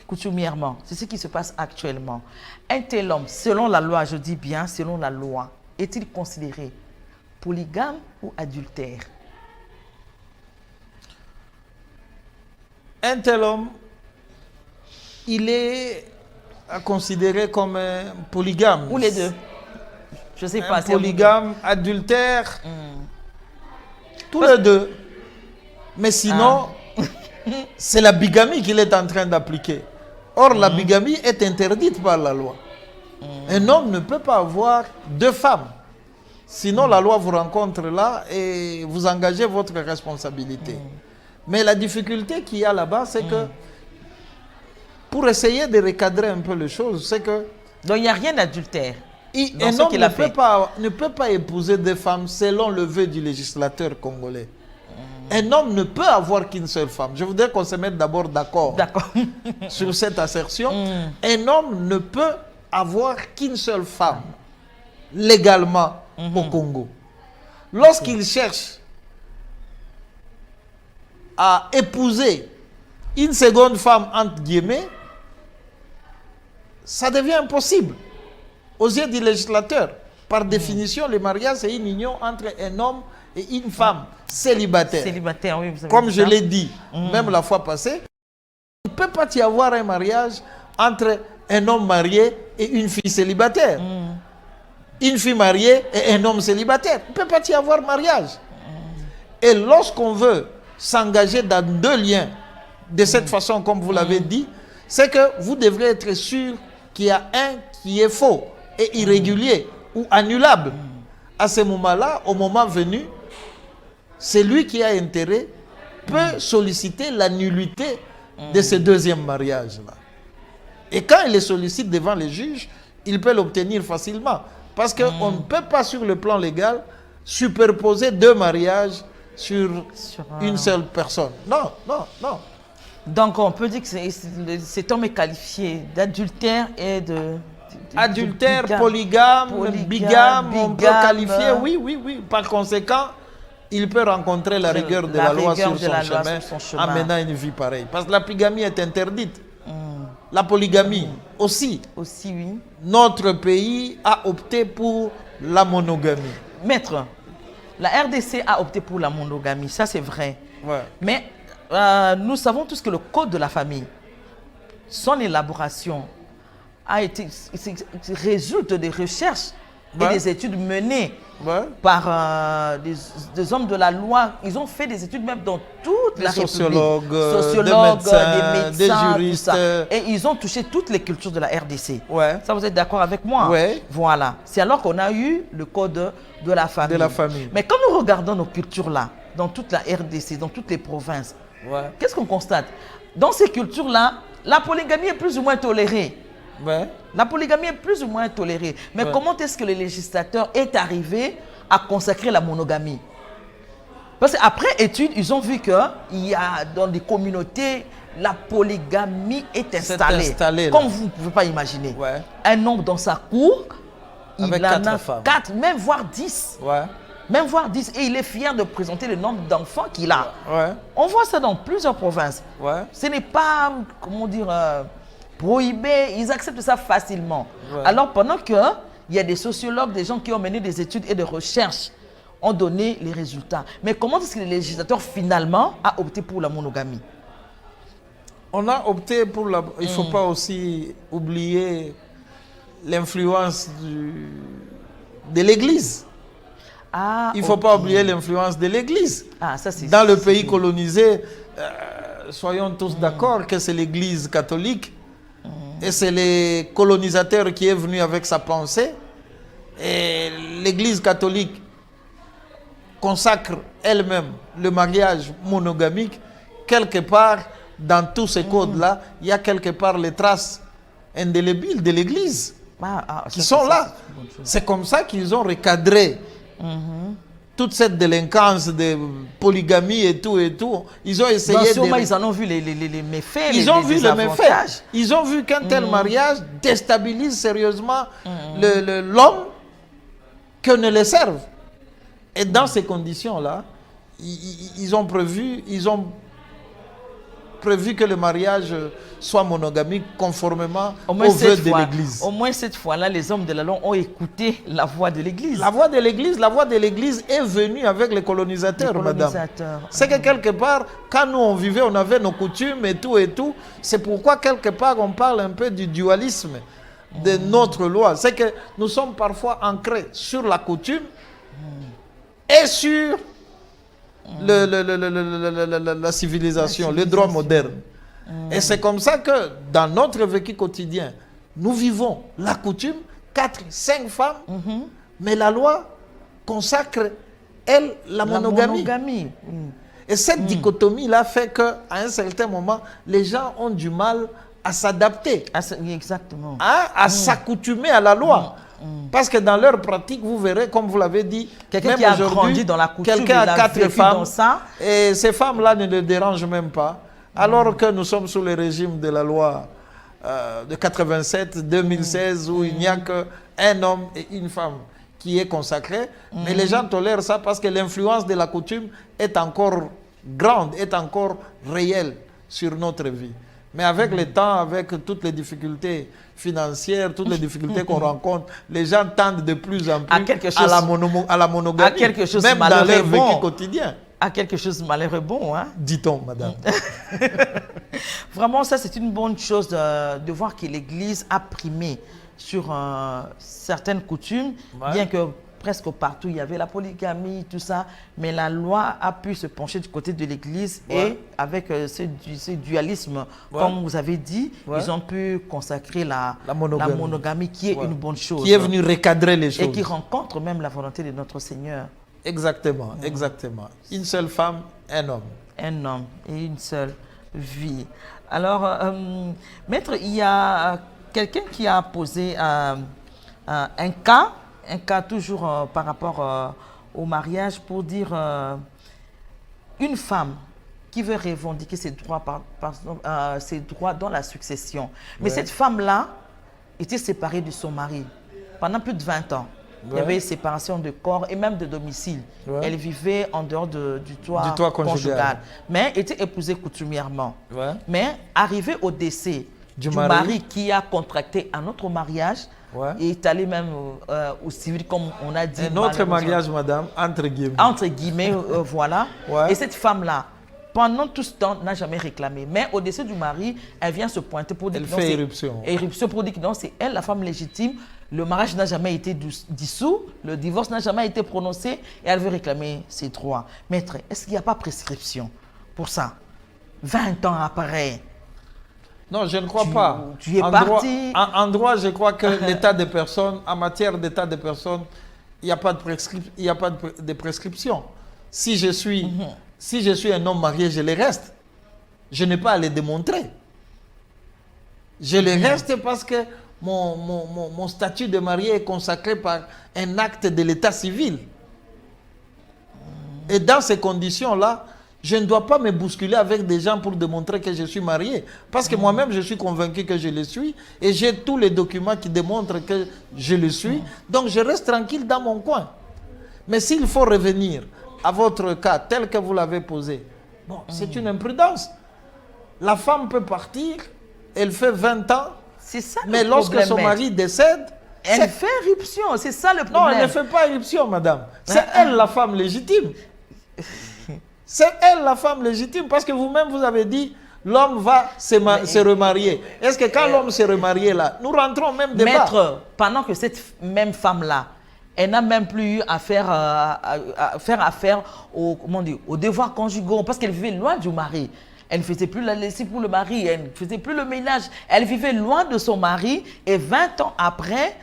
[SPEAKER 1] Coutumièrement, c'est ce qui se passe actuellement. Un tel homme, selon la loi, je dis bien selon la loi, est-il considéré polygame ou adultère?
[SPEAKER 2] Un tel homme, il est considéré comme un polygame.
[SPEAKER 1] Ou les deux? Je sais pas.
[SPEAKER 2] Polygame, adultère, tous les deux. Mais sinon, c'est la bigamie qu'il est en train d'appliquer. Or, la bigamie est interdite par la loi. Un homme ne peut pas avoir 2 femmes. Sinon, la loi vous rencontre là et vous engagez votre responsabilité. Mais la difficulté qu'il y a là-bas, c'est que, pour essayer de recadrer un peu les choses, c'est que...
[SPEAKER 1] Donc, il n'y a rien d'adultère.
[SPEAKER 2] Un homme ne peut pas épouser 2 femmes selon le vœu du législateur congolais. Un homme ne peut avoir qu'une seule femme. Je voudrais qu'on se mette d'abord d'accord sur cette assertion. Un homme ne peut avoir qu'une seule femme légalement au Congo. Lorsqu'il cherche à épouser une seconde femme, entre guillemets, ça devient impossible. Aux yeux du législateur, par définition, le mariage, c'est une union entre un homme et une femme célibataire.
[SPEAKER 1] Célibataire, oui, vous avez
[SPEAKER 2] Comme
[SPEAKER 1] dit
[SPEAKER 2] je
[SPEAKER 1] ça.
[SPEAKER 2] l'ai dit, même la fois passée, il ne peut pas y avoir un mariage entre un homme marié et une fille célibataire. Une fille mariée et un homme célibataire. Il ne peut pas y avoir mariage. Et lorsqu'on veut s'engager dans 2 liens de cette façon, comme vous l'avez dit, c'est que vous devrez être sûr qu'il y a un qui est faux et irrégulier ou annulable. À ce moment-là, au moment venu, celui qui a intérêt peut solliciter la nullité de ce 2e mariage-là. Et quand il le sollicite devant les juges, il peut l'obtenir facilement. Parce qu'on ne peut pas, sur le plan légal, superposer 2 mariages sur une seule personne. Non, non, non.
[SPEAKER 1] Donc, on peut dire que cet homme est qualifié d'adultère et de...
[SPEAKER 2] Adultère, polygame, bigame, on peut qualifier, oui. Par conséquent, il peut rencontrer la rigueur de la loi sur son chemin en menant une vie pareille. Parce que la bigamie est interdite. La polygamie aussi.
[SPEAKER 1] Aussi, oui.
[SPEAKER 2] Notre pays a opté pour la monogamie.
[SPEAKER 1] Maître, la RDC a opté pour la monogamie, ça c'est vrai.
[SPEAKER 2] Ouais.
[SPEAKER 1] Mais nous savons tous que le code de la famille, son élaboration, résulte des recherches et des études menées par des hommes de la loi. Ils ont fait des études même dans toute la République.
[SPEAKER 2] Sociologues,
[SPEAKER 1] des médecins,
[SPEAKER 2] des juristes.
[SPEAKER 1] Tout ça. Et ils ont touché toutes les cultures de la RDC.
[SPEAKER 2] Ouais.
[SPEAKER 1] Ça, vous êtes d'accord avec moi?
[SPEAKER 2] Ouais.
[SPEAKER 1] Voilà. C'est alors qu'on a eu le code de la famille.
[SPEAKER 2] De la famille.
[SPEAKER 1] Mais quand nous regardons nos cultures-là, dans toute la RDC, dans toutes les provinces, qu'est-ce qu'on constate? Dans ces cultures-là, la polygamie est plus ou moins tolérée. La polygamie est plus ou moins tolérée. Mais comment est-ce que le législateur est arrivé à consacrer la monogamie? Parce qu'après étude, ils ont vu qu'il y a dans des communautés, la polygamie est installée. Comme vous ne pouvez pas imaginer. Un homme dans sa cour, il en a 4, même voire 10. Même voire 10. Et il est fier de présenter le nombre d'enfants qu'il a. On voit ça dans plusieurs provinces. Ce n'est pas, comment dire... prohibé, ils acceptent ça facilement. Alors pendant qu'il y a des sociologues, des gens qui ont mené des études et des recherches ont donné les résultats. Mais comment est-ce que le législateur finalement a opté pour la monogamie?
[SPEAKER 2] On a opté pour la... Il ne faut pas aussi oublier l'influence de l'Église.
[SPEAKER 1] Ah,
[SPEAKER 2] Il ne faut pas oublier l'influence de l'Église.
[SPEAKER 1] Ah, ça,
[SPEAKER 2] dans le pays colonisé, soyons tous d'accord que c'est l'Église catholique et c'est les colonisateurs qui est venu avec sa pensée. Et l'Église catholique consacre elle-même le mariage monogamique. Quelque part, dans tous ces codes-là, il y a quelque part les traces indélébiles de l'Église qui sont là. C'est comme ça qu'ils ont recadré toute cette délinquance de polygamie et tout et tout. Ils ont essayé
[SPEAKER 1] sûrement, ils en ont vu les méfaits.
[SPEAKER 2] Ils ont vu les méfaits. Ils ont vu qu'un tel mariage déstabilise sérieusement l'homme que ne les servent. Et dans ces conditions-là, ils ont prévu que le mariage soit monogamique conformément aux vœux de l'Église.
[SPEAKER 1] Au moins cette fois-là, les hommes de la loi ont écouté la voix de l'Église.
[SPEAKER 2] La voix de l'Église est venue avec les colonisateurs, madame. C'est que quelque part, quand nous on vivait, on avait nos coutumes et tout et tout. C'est pourquoi quelque part on parle un peu du dualisme de notre loi. C'est que nous sommes parfois ancrés sur la coutume et sur la civilisation, le droit moderne. Et c'est comme ça que dans notre vécu quotidien, nous vivons la coutume, 4, 5 femmes, mais la loi consacre, elle, la monogamie. Et cette dichotomie-là fait qu'à un certain moment, les gens ont du mal à s'adapter,
[SPEAKER 1] exactement,
[SPEAKER 2] à s'accoutumer à la loi. Parce que dans leur pratique, vous verrez, comme vous l'avez dit,
[SPEAKER 1] quelqu'un qui a grandi dans la coutume,
[SPEAKER 2] quelqu'un a 4 femmes, et ces femmes-là ne le dérangent même pas. Alors que nous sommes sous le régime de la loi de 87, 2016, où il n'y a qu'un homme et une femme qui est consacré. Mais les gens tolèrent ça parce que l'influence de la coutume est encore grande, est encore réelle sur notre vie. Mais avec le temps, avec toutes les difficultés financières, toutes les difficultés qu'on rencontre, les gens tendent de plus en plus à la monogamie, même dans leur vécu quotidien.
[SPEAKER 1] À quelque chose de malheureux bon, hein?
[SPEAKER 2] Dit-on, madame.
[SPEAKER 1] Vraiment, ça, c'est une bonne chose de voir que l'Église a primé sur certaines coutumes, bien que presque partout, il y avait la polygamie, tout ça, mais la loi a pu se pencher du côté de l'Église et avec ce dualisme, comme vous avez dit, ils ont pu consacrer la monogamie, qui est une bonne chose.
[SPEAKER 2] Qui est venue recadrer les choses.
[SPEAKER 1] Et qui rencontre même la volonté de notre Seigneur.
[SPEAKER 2] Exactement, exactement. Une seule femme, un homme.
[SPEAKER 1] Un homme et une seule vie. Alors, maître, il y a quelqu'un qui a posé un cas toujours par rapport au mariage pour dire une femme qui veut revendiquer ses droits, ses droits dans la succession. Mais cette femme-là était séparée de son mari pendant plus de 20 ans. Il y avait séparation de corps et même de domicile. Elle vivait en dehors du toit conjugal. Mais était épousée coutumièrement. Mais arrivé au décès du mari qui a contracté un autre mariage, et est allé même au civil, comme on a dit.
[SPEAKER 2] Un autre mariage, madame, entre guillemets.
[SPEAKER 1] Entre guillemets, voilà. Et cette femme-là, pendant tout ce temps, n'a jamais réclamé. Mais au décès du mari, elle vient se pointer pour dire
[SPEAKER 2] que fait éruption.
[SPEAKER 1] Éruption pour dire que non, c'est elle, la femme légitime. Le mariage n'a jamais été dissous, le divorce n'a jamais été prononcé et elle veut réclamer ses droits. Maître, est-ce qu'il n'y a pas prescription pour ça? 20 ans après.
[SPEAKER 2] Non, je ne crois pas.
[SPEAKER 1] Tu es parti.
[SPEAKER 2] En droit, je crois que l'état des personnes, en matière d'état des personnes, il n'y a pas de prescription. Si je suis un homme marié, je le reste. Je n'ai pas à le démontrer. Je le reste parce que mon statut de marié est consacré par un acte de l'état civil. Et dans ces conditions-là, je ne dois pas me bousculer avec des gens pour démontrer que je suis marié. Parce que moi-même, je suis convaincu que je le suis. Et j'ai tous les documents qui démontrent que je le suis. Donc, je reste tranquille dans mon coin. Mais s'il faut revenir à votre cas, tel que vous l'avez posé, bon, c'est une imprudence. La femme peut partir, elle fait 20 ans.
[SPEAKER 1] C'est ça
[SPEAKER 2] mais lorsque son mari décède,
[SPEAKER 1] Elle fait éruption, c'est ça le
[SPEAKER 2] Non,
[SPEAKER 1] problème.
[SPEAKER 2] elle ne fait pas éruption, madame. C'est elle la femme légitime. C'est elle la femme légitime parce que vous-même vous avez dit l'homme va se remarier. Est-ce que quand l'homme se remarie là, nous rentrons même débat.
[SPEAKER 1] Maître, pendant que cette même femme-là, elle n'a même plus eu à faire affaire aux devoirs conjugaux parce qu'elle vivait loin du mari. Elle ne faisait plus la lessive pour le mari, elle ne faisait plus le ménage. Elle vivait loin de son mari et 20 ans après,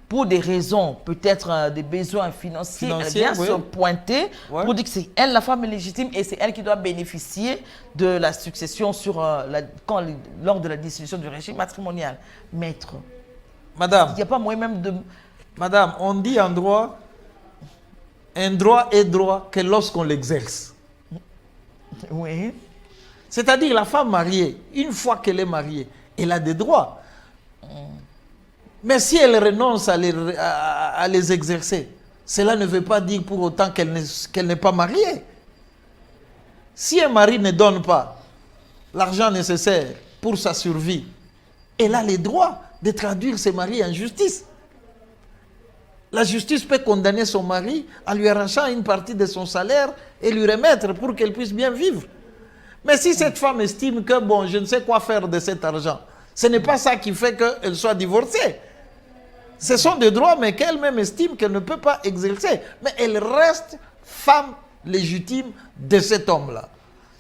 [SPEAKER 1] pour des raisons, peut-être des besoins financiers, elle vient se pointer pour dire que c'est elle la femme légitime et c'est elle qui doit bénéficier de la succession lors de la dissolution du régime matrimonial. Maître,
[SPEAKER 2] madame,
[SPEAKER 1] il n'y a pas moyen même de...
[SPEAKER 2] Madame, on dit en droit, un droit est droit que lorsqu'on l'exerce.
[SPEAKER 1] Oui.
[SPEAKER 2] C'est-à-dire la femme mariée, une fois qu'elle est mariée, elle a des droits. Mais si elle renonce à les exercer, cela ne veut pas dire pour autant qu'elle n'est pas mariée. Si un mari ne donne pas l'argent nécessaire pour sa survie, elle a les droits de traduire ses maris en justice. La justice peut condamner son mari en lui arrachant une partie de son salaire et lui remettre pour qu'elle puisse bien vivre. Mais si cette femme estime que, bon, je ne sais quoi faire de cet argent, ce n'est pas ça qui fait qu'elle soit divorcée. Ce sont des droits, mais qu'elle-même estime qu'elle ne peut pas exercer. Mais elle reste femme légitime de cet homme-là.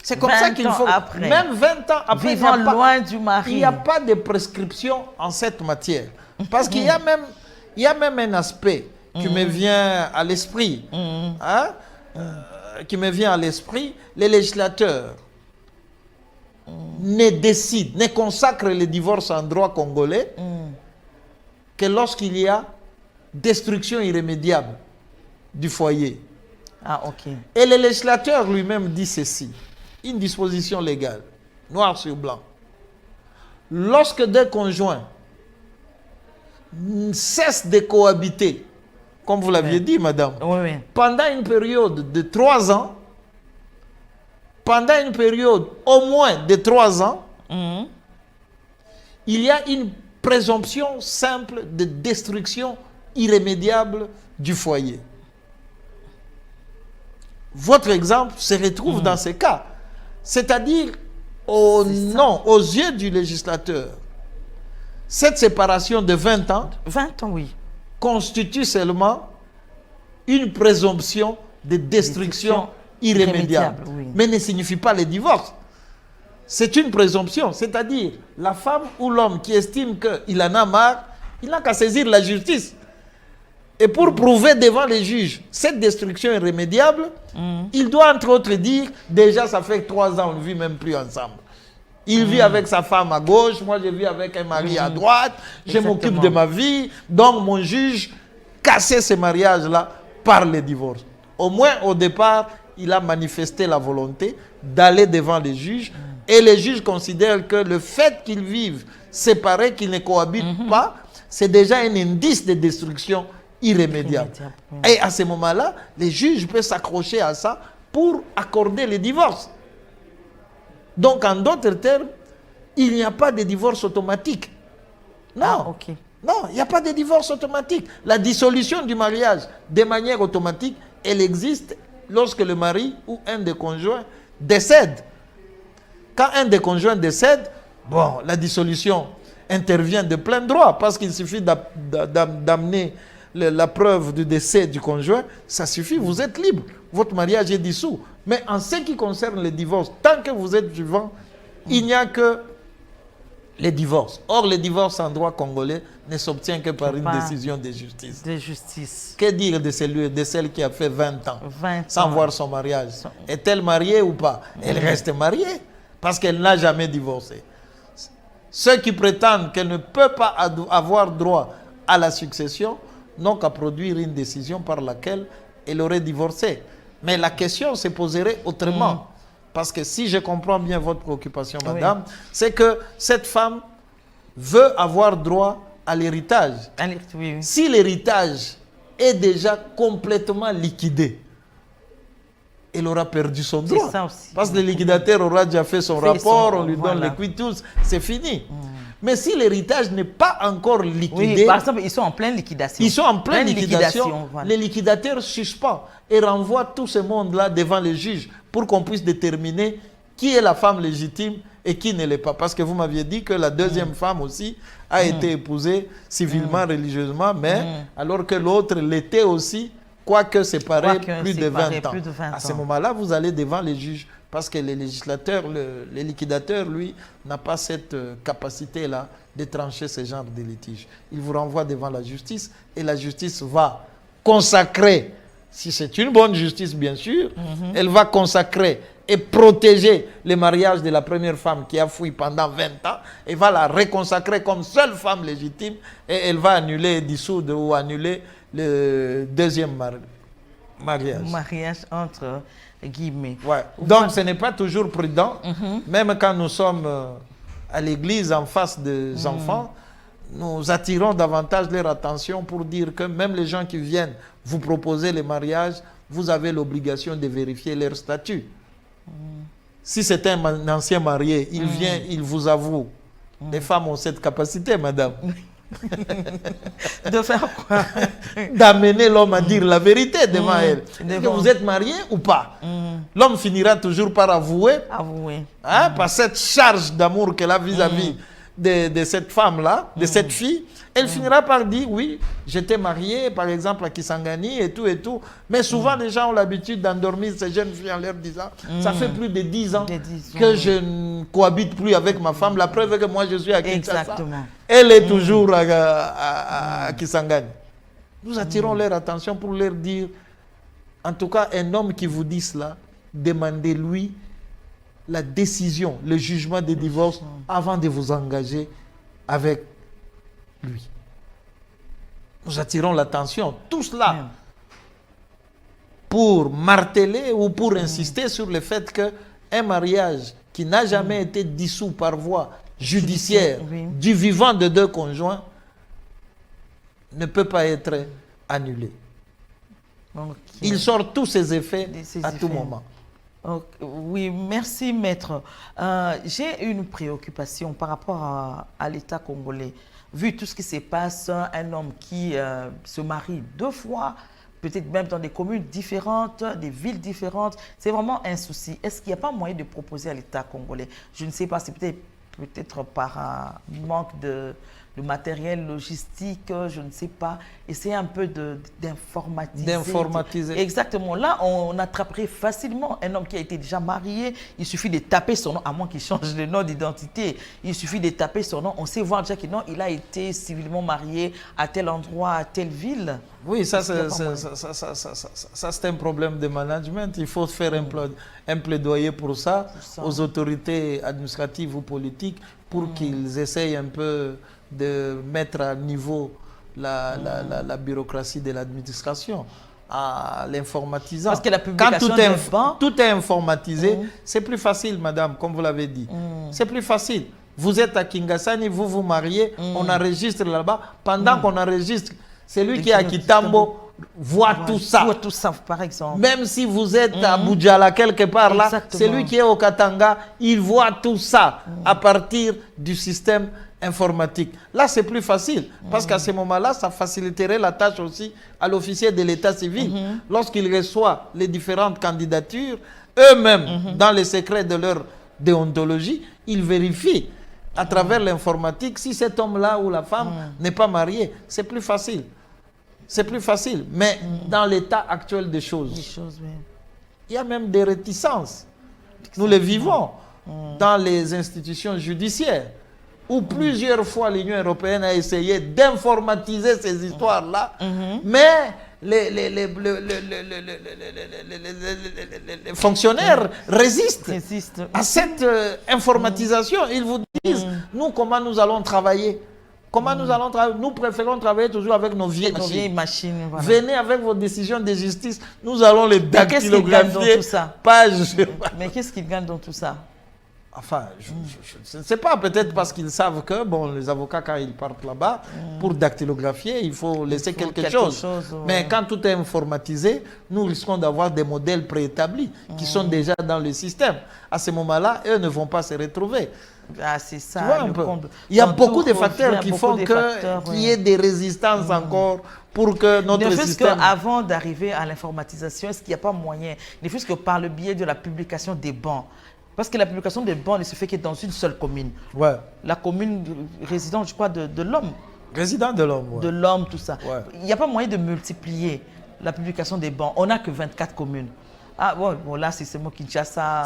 [SPEAKER 2] C'est comme ça qu'il faut...
[SPEAKER 1] Après,
[SPEAKER 2] même 20 ans après,
[SPEAKER 1] vivant loin du mari.
[SPEAKER 2] Il n'y a pas de prescription en cette matière. Parce qu'il y a même un aspect qui me vient à l'esprit. Hein? Qui me vient à l'esprit. Les législateurs ne consacrent le divorce en droit congolais que lorsqu'il y a destruction irrémédiable du foyer.
[SPEAKER 1] Ah, ok.
[SPEAKER 2] Et le législateur lui-même dit ceci, une disposition légale, noir sur blanc. Lorsque deux conjoints cessent de cohabiter, comme vous l'aviez dit, madame, pendant une période de 3 ans, pendant une période au moins de 3 ans, il y a une présomption simple de destruction irrémédiable du foyer. Votre exemple se retrouve dans ce cas. C'est-à-dire, aux yeux du législateur, cette séparation de 20 ans,
[SPEAKER 1] 20 ans, oui,
[SPEAKER 2] constitue seulement une présomption de destruction irrémédiable. Oui. Mais ne signifie pas le divorce. C'est une présomption, c'est-à-dire la femme ou l'homme qui estime qu'il en a marre, il n'a qu'à saisir la justice. Et pour prouver devant les juges cette destruction irrémédiable, il doit entre autres dire, déjà ça fait 3 ans, on ne vit même plus ensemble. Il vit avec sa femme à gauche, moi je vis avec un mari à droite, je m'occupe de ma vie, donc mon juge cassait ce mariage-là par le divorce. Au moins au départ, il a manifesté la volonté d'aller devant les juges et les juges considèrent que le fait qu'ils vivent séparés, qu'ils ne cohabitent pas, c'est déjà un indice de destruction irrémédiable. Et à ce moment-là, les juges peuvent s'accrocher à ça pour accorder le divorce. Donc, en d'autres termes, il n'y a pas de divorce automatique. Non.
[SPEAKER 1] Ah, okay.
[SPEAKER 2] Non, il n'y a pas de divorce automatique. La dissolution du mariage, de manière automatique, elle existe lorsque le mari ou un des conjoints décède. Quand un des conjoints décède, bon, la dissolution intervient de plein droit parce qu'il suffit d'amener la preuve du décès du conjoint, ça suffit, vous êtes libre. Votre mariage est dissous. Mais en ce qui concerne le divorce, tant que vous êtes vivant, il n'y a que les divorces. Or, le divorce en droit congolais ne s'obtient que par une décision de justice.
[SPEAKER 1] De justice.
[SPEAKER 2] Que dire de celle qui a fait 20 ans,
[SPEAKER 1] 20
[SPEAKER 2] sans
[SPEAKER 1] ans.
[SPEAKER 2] voir son mariage? Est-elle mariée ou pas? Elle reste mariée parce qu'elle n'a jamais divorcé. Ceux qui prétendent qu'elle ne peut pas avoir droit à la succession n'ont qu'à produire une décision par laquelle elle aurait divorcé. Mais la question se poserait autrement. Parce que si je comprends bien votre préoccupation, madame, c'est que cette femme veut avoir droit à l'héritage. Si l'héritage est déjà complètement liquidé, elle aura perdu son droit. Parce que le liquidateur aura déjà fait son rapport, on lui donne les quittus, c'est fini. Mais si l'héritage n'est pas encore liquidé...
[SPEAKER 1] Oui, par exemple, ils sont en pleine liquidation.
[SPEAKER 2] Ils sont en pleine liquidation.
[SPEAKER 1] Voilà.
[SPEAKER 2] Les liquidateurs suspendent et renvoient tout ce monde-là devant les juges pour qu'on puisse déterminer qui est la femme légitime et qui ne l'est pas. Parce que vous m'aviez dit que la deuxième femme aussi a été épousée civilement, religieusement, mais alors que l'autre l'était aussi, quoique séparée plus de 20 ans. À ce moment-là, vous allez devant les juges. Parce que les législateurs, les liquidateurs, lui, n'a pas cette capacité-là de trancher ce genre de litiges. Il vous renvoie devant la justice et la justice va consacrer, si c'est une bonne justice bien sûr, elle va consacrer et protéger le mariage de la première femme qui a fui pendant 20 ans et va la reconsacrer comme seule femme légitime et elle va annuler, dissoudre ou annuler le deuxième mariage.
[SPEAKER 1] Mariage entre guillemets.
[SPEAKER 2] Ouais. Donc ce n'est pas toujours prudent, même quand nous sommes à l'église en face des enfants, nous attirons davantage leur attention pour dire que même les gens qui viennent vous proposer le mariage, vous avez l'obligation de vérifier leur statut. Si c'est un ancien marié, il vient, il vous avoue. Les femmes ont cette capacité, madame.
[SPEAKER 1] De faire quoi?
[SPEAKER 2] D'amener l'homme à dire la vérité devant elle. Est-ce que vous êtes marié ou pas? L'homme finira toujours par avouer, hein, par cette charge d'amour qu'elle a vis-à-vis de cette femme-là, de cette fille. Elle finira par dire, oui, j'étais mariée, par exemple, à Kisangani et tout et tout. Mais souvent, les gens ont l'habitude d'endormir ces jeunes filles en leur disant, ça fait plus de 10 ans que je ne cohabite plus avec ma femme. La preuve est que moi, je suis à Kinshasa.
[SPEAKER 1] Exactement.
[SPEAKER 2] Elle est toujours à Kisangani. Nous attirons leur attention pour leur dire, en tout cas, un homme qui vous dit cela, demandez-lui la décision, le jugement de divorce avant de vous engager avec lui. Nous attirons l'attention, tout cela, pour marteler ou pour insister sur le fait qu'un mariage qui n'a jamais été dissous par voie judiciaire du vivant de deux conjoints ne peut pas être annulé. Il sort tous ses effets à tout moment.
[SPEAKER 1] Oui, merci maître. J'ai une préoccupation par rapport à l'État congolais. Vu tout ce qui se passe, un homme qui se marie 2 fois, peut-être même dans des communes différentes, des villes différentes, c'est vraiment un souci. Est-ce qu'il n'y a pas moyen de proposer à l'État congolais? Je ne sais pas, c'est peut-être par un manque de matériel logistique, je ne sais pas, essayer un peu d'informatiser.
[SPEAKER 2] D'informatiser.
[SPEAKER 1] Exactement. Là, on attraperait facilement un homme qui a été déjà marié. Il suffit de taper son nom, à moins qu'il change de nom d'identité. Il suffit de taper son nom. On sait voir déjà que non, il a été civilement marié à tel endroit, à telle ville.
[SPEAKER 2] Oui, ça c'est un problème de management. Il faut faire un plaidoyer pour ça aux autorités administratives ou politiques pour qu'ils essayent un peu de mettre à niveau la bureaucratie de l'administration en l'informatisant.
[SPEAKER 1] Parce que la publication
[SPEAKER 2] quand tout est informatisé, c'est plus facile, madame, comme vous l'avez dit. C'est plus facile. Vous êtes à Kingasani, vous vous mariez, on enregistre là-bas. Pendant qu'on enregistre, celui qui est à Kitambo voit tout ça.
[SPEAKER 1] Voit tout ça, par exemple.
[SPEAKER 2] Même si vous êtes à Boudjala, quelque part là, celui qui est au Katanga, il voit tout ça à partir du système informatique. Là, c'est plus facile, parce qu'à ce moment-là, ça faciliterait la tâche aussi à l'officier de l'état civil. Lorsqu'il reçoit les différentes candidatures, eux-mêmes, dans les secrets de leur déontologie, ils vérifient à travers l'informatique si cet homme-là ou la femme n'est pas marié. C'est plus facile. C'est plus facile. Mais dans l'état actuel des choses, il y a même des réticences. Nous les vivons dans les institutions judiciaires, où plusieurs fois l'Union européenne a essayé d'informatiser ces histoires-là, mais les fonctionnaires résistent à cette informatisation. Ils vous disent, nous, comment nous allons travailler? Comment nous allons travailler? Nous préférons travailler toujours avec nos vieilles machines. Voilà. Venez avec vos décisions de justice, nous allons les dactylographier page.
[SPEAKER 1] Mais qu'est-ce qu'ils gagnent dans tout ça?
[SPEAKER 2] Enfin, je ne sais pas, peut-être parce qu'ils savent que, bon, les avocats, quand ils partent là-bas, pour dactylographier, il faut laisser quelque chose.
[SPEAKER 1] Ouais.
[SPEAKER 2] Mais quand tout est informatisé, nous risquons d'avoir des modèles préétablis qui sont déjà dans le système. À ce moment-là, eux ne vont pas se retrouver.
[SPEAKER 1] Ah, c'est ça.
[SPEAKER 2] Tu vois un peu. Il y a beaucoup de facteurs qui font qu'il y ait des résistances encore pour que notre système...
[SPEAKER 1] Avant d'arriver à l'informatisation, est-ce qu'il n'y a pas moyen, ne fût-ce que par le biais de la publication des bancs? Parce que la publication des bancs ne se fait que dans une seule commune.
[SPEAKER 2] Ouais.
[SPEAKER 1] La commune résidente, je crois, de l'homme.
[SPEAKER 2] Résident de l'homme, ouais.
[SPEAKER 1] De l'homme, tout ça.
[SPEAKER 2] Ouais.
[SPEAKER 1] Il n'y a pas moyen de multiplier la publication des bancs. On n'a que 24 communes. Ah bon là, c'est seulement Kinshasa.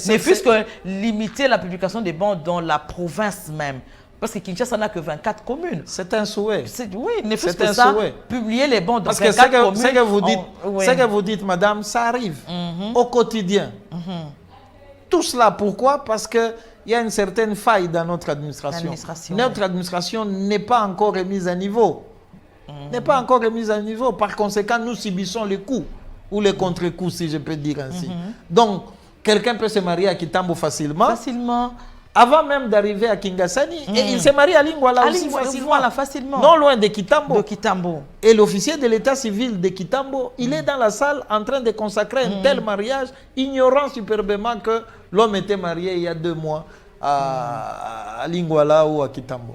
[SPEAKER 1] Ne fût-ce que limiter la publication des bancs dans la province même. Parce que Kinshasa n'a que 24 communes.
[SPEAKER 2] C'est un souhait.
[SPEAKER 1] Oui, ne fût-ce que ça, publier les bancs dans 24 communes.
[SPEAKER 2] Parce que ce que vous dites, madame, ça arrive au quotidien. Tout cela, pourquoi? Parce qu'il y a une certaine faille dans notre administration. Notre administration n'est pas encore remise à niveau. N'est pas encore remise à niveau. Par conséquent, nous subissons les coups ou les contre-coups, si je peux dire ainsi. Donc, quelqu'un peut se marier à Kitambo facilement. Avant même d'arriver à Kingasani, et il s'est marié à Lingwala aussi facilement. Non loin de Kitambo. Et l'officier de l'état civil de Kitambo, il est dans la salle en train de consacrer un tel mariage, ignorant superbement que l'homme était marié il y a 2 mois à Lingwala ou à Kitambo.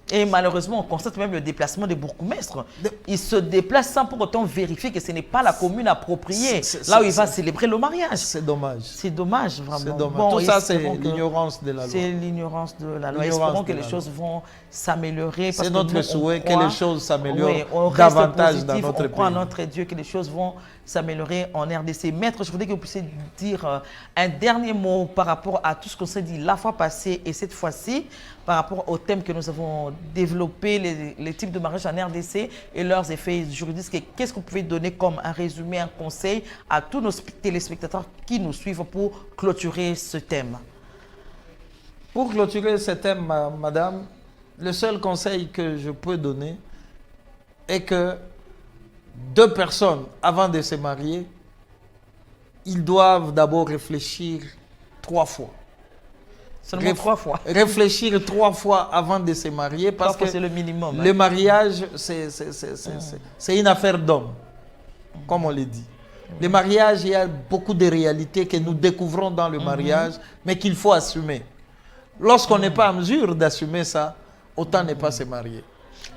[SPEAKER 1] Et malheureusement, on constate même le déplacement des bourgmestres. Ils se déplacent sans pour autant vérifier que ce n'est pas la commune appropriée, là où il va célébrer le mariage.
[SPEAKER 2] C'est dommage.
[SPEAKER 1] C'est dommage, vraiment.
[SPEAKER 2] C'est dommage. Bon, tout ça, c'est l'ignorance de la loi.
[SPEAKER 1] C'est l'ignorance de la loi. Espérons que les choses vont s'améliorer.
[SPEAKER 2] C'est notre souhait que les choses s'améliorent davantage dans notre pays.
[SPEAKER 1] On croit en notre Dieu que les choses vont s'améliorer en RDC. Maître, je voudrais que vous puissiez dire un dernier mot par rapport à tout ce qu'on s'est dit la fois passée et cette fois-ci, par rapport au thème que nous avons développé, les types de mariage en RDC et leurs effets juridiques. Qu'est-ce que vous pouvez donner comme un résumé, un conseil à tous nos téléspectateurs qui nous suivent pour clôturer ce thème?
[SPEAKER 2] Pour clôturer ce thème, madame, le seul conseil que je peux donner est que 2 personnes, avant de se marier, ils doivent d'abord réfléchir 3 fois.
[SPEAKER 1] Seulement 3 fois.
[SPEAKER 2] Réfléchir 3 fois avant de se marier parce que
[SPEAKER 1] c'est le minimum.
[SPEAKER 2] Le mariage, c'est une affaire d'homme, comme on le dit. Le mariage, il y a beaucoup de réalités que nous découvrons dans le mariage, mais qu'il faut assumer. Lorsqu'on n'est pas en mesure d'assumer ça, autant ne pas se marier.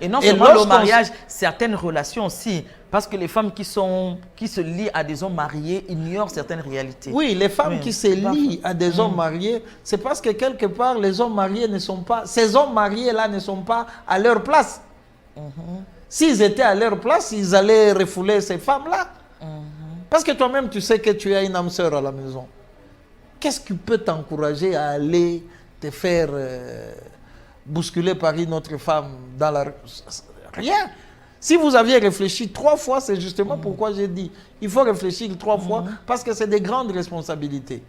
[SPEAKER 1] Et non seulement le mariage, certaines relations aussi. Parce que les femmes qui se lient à des hommes mariés ignorent certaines réalités.
[SPEAKER 2] Oui, les femmes qui se lient à des hommes mariés, c'est parce que quelque part, les hommes mariés ne sont pas... Ces hommes mariés-là ne sont pas à leur place. S'ils étaient à leur place, ils allaient refouler ces femmes-là. Parce que toi-même, tu sais que tu as une âme sœur à la maison. Qu'est-ce qui peut t'encourager à aller te faire bousculer par une autre femme dans la... Rien. Si vous aviez réfléchi 3 fois, c'est justement pourquoi j'ai dit il faut réfléchir 3 fois parce que c'est des grandes responsabilités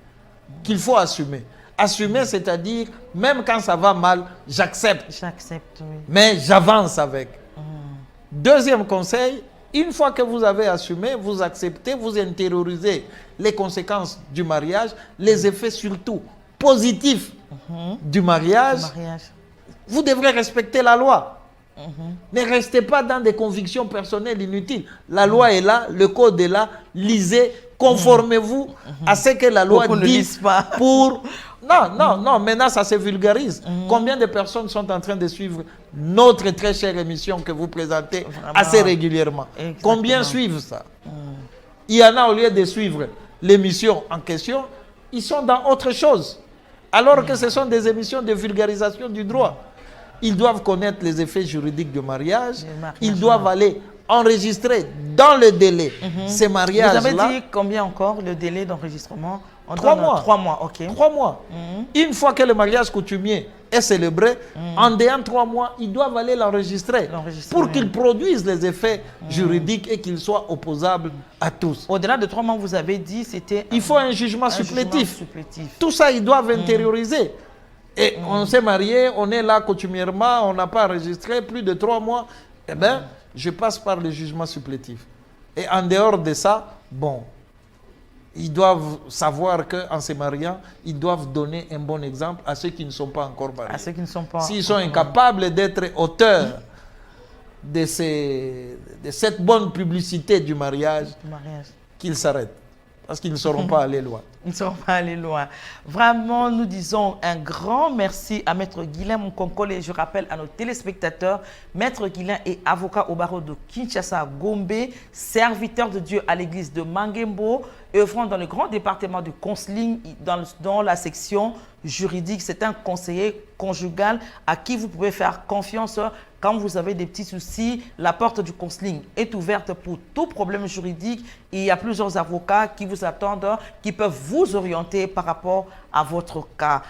[SPEAKER 2] qu'il faut assumer. Assumer, c'est-à-dire, même quand ça va mal, j'accepte.
[SPEAKER 1] J'accepte, oui.
[SPEAKER 2] Mais j'avance avec. Deuxième conseil, une fois que vous avez assumé, vous acceptez, vous intériorisez les conséquences du mariage, les effets surtout positifs du mariage. Vous devrez respecter la loi. Ne restez pas dans des convictions personnelles inutiles. La loi est là, le code est là. Lisez, conformez-vous à ce que la loi dit pour... Non, maintenant ça se vulgarise. Combien de personnes sont en train de suivre notre très chère émission que vous présentez assez régulièrement? Combien suivent ça? Il y en a, au lieu de suivre l'émission en question, ils sont dans autre chose. Alors que ce sont des émissions de vulgarisation du droit. Ils doivent connaître les effets juridiques du mariage. Ils doivent aller enregistrer dans le délai ces mariages-là.
[SPEAKER 1] Vous avez dit combien encore le délai d'enregistrement?
[SPEAKER 2] 3 mois.
[SPEAKER 1] 3 mois, ok.
[SPEAKER 2] 3 mois. Une fois que le mariage coutumier est célébré, en déant 3 mois, ils doivent aller l'enregistrer pour qu'il produise les effets juridiques et qu'il soit opposable à tous.
[SPEAKER 1] Au-delà de 3 mois, vous avez dit c'était...
[SPEAKER 2] Il faut un jugement supplétif. Tout ça, ils doivent intérioriser. Et on s'est marié, on est là coutumièrement, on n'a pas enregistré plus de 3 mois. Eh bien, je passe par le jugement supplétif. Et en dehors de ça, bon, Ils doivent savoir qu'en se mariant, ils doivent donner un bon exemple à ceux qui ne sont pas encore mariés.
[SPEAKER 1] À ceux qui ne sont pas.
[SPEAKER 2] S'ils sont incapables d'être auteurs de cette bonne publicité du mariage, qu'ils s'arrêtent. Parce qu'ils ne sauront pas aller loin.
[SPEAKER 1] Ils ne seront pas allés loin. Vraiment, nous disons un grand merci à Maître Guilain Monkonkole. Et je rappelle à nos téléspectateurs, Maître Guilain est avocat au barreau de Kinshasa, Gombe, serviteur de Dieu à l'église de Mangembo, œuvrant dans le grand département du counseling dans la section juridique. C'est un conseiller conjugal à qui vous pouvez faire confiance quand vous avez des petits soucis. La porte du counseling est ouverte pour tout problème juridique. Il y a plusieurs avocats qui vous attendent, qui peuvent vous orienter par rapport à votre cas.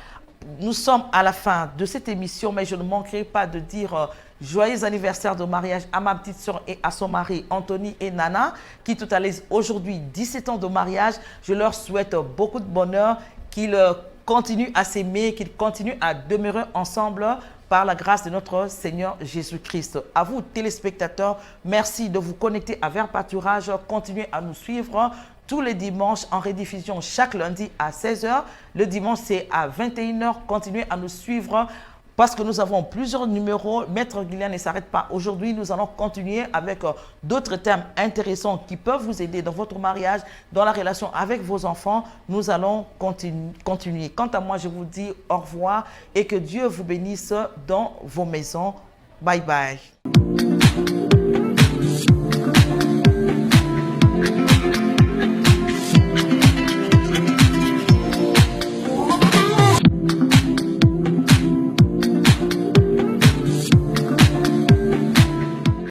[SPEAKER 1] Nous sommes à la fin de cette émission, mais je ne manquerai pas de dire joyeux anniversaire de mariage à ma petite soeur et à son mari Anthony et Nana, qui totalisent aujourd'hui 17 ans de mariage. Je leur souhaite beaucoup de bonheur, qu'ils continuent à s'aimer, qu'ils continuent à demeurer ensemble par la grâce de notre Seigneur Jésus-Christ. À vous, téléspectateurs, merci de vous connecter à Vers Pâturage. Continuez à nous suivre tous les dimanches en rediffusion chaque lundi à 16 h. Le dimanche, c'est à 21 h. Continuez à nous suivre parce que nous avons plusieurs numéros. Maître Guilain ne s'arrête pas. Aujourd'hui, nous allons continuer avec d'autres thèmes intéressants qui peuvent vous aider dans votre mariage, dans la relation avec vos enfants. Nous allons continuer. Quant à moi, je vous dis au revoir et que Dieu vous bénisse dans vos maisons. Bye bye.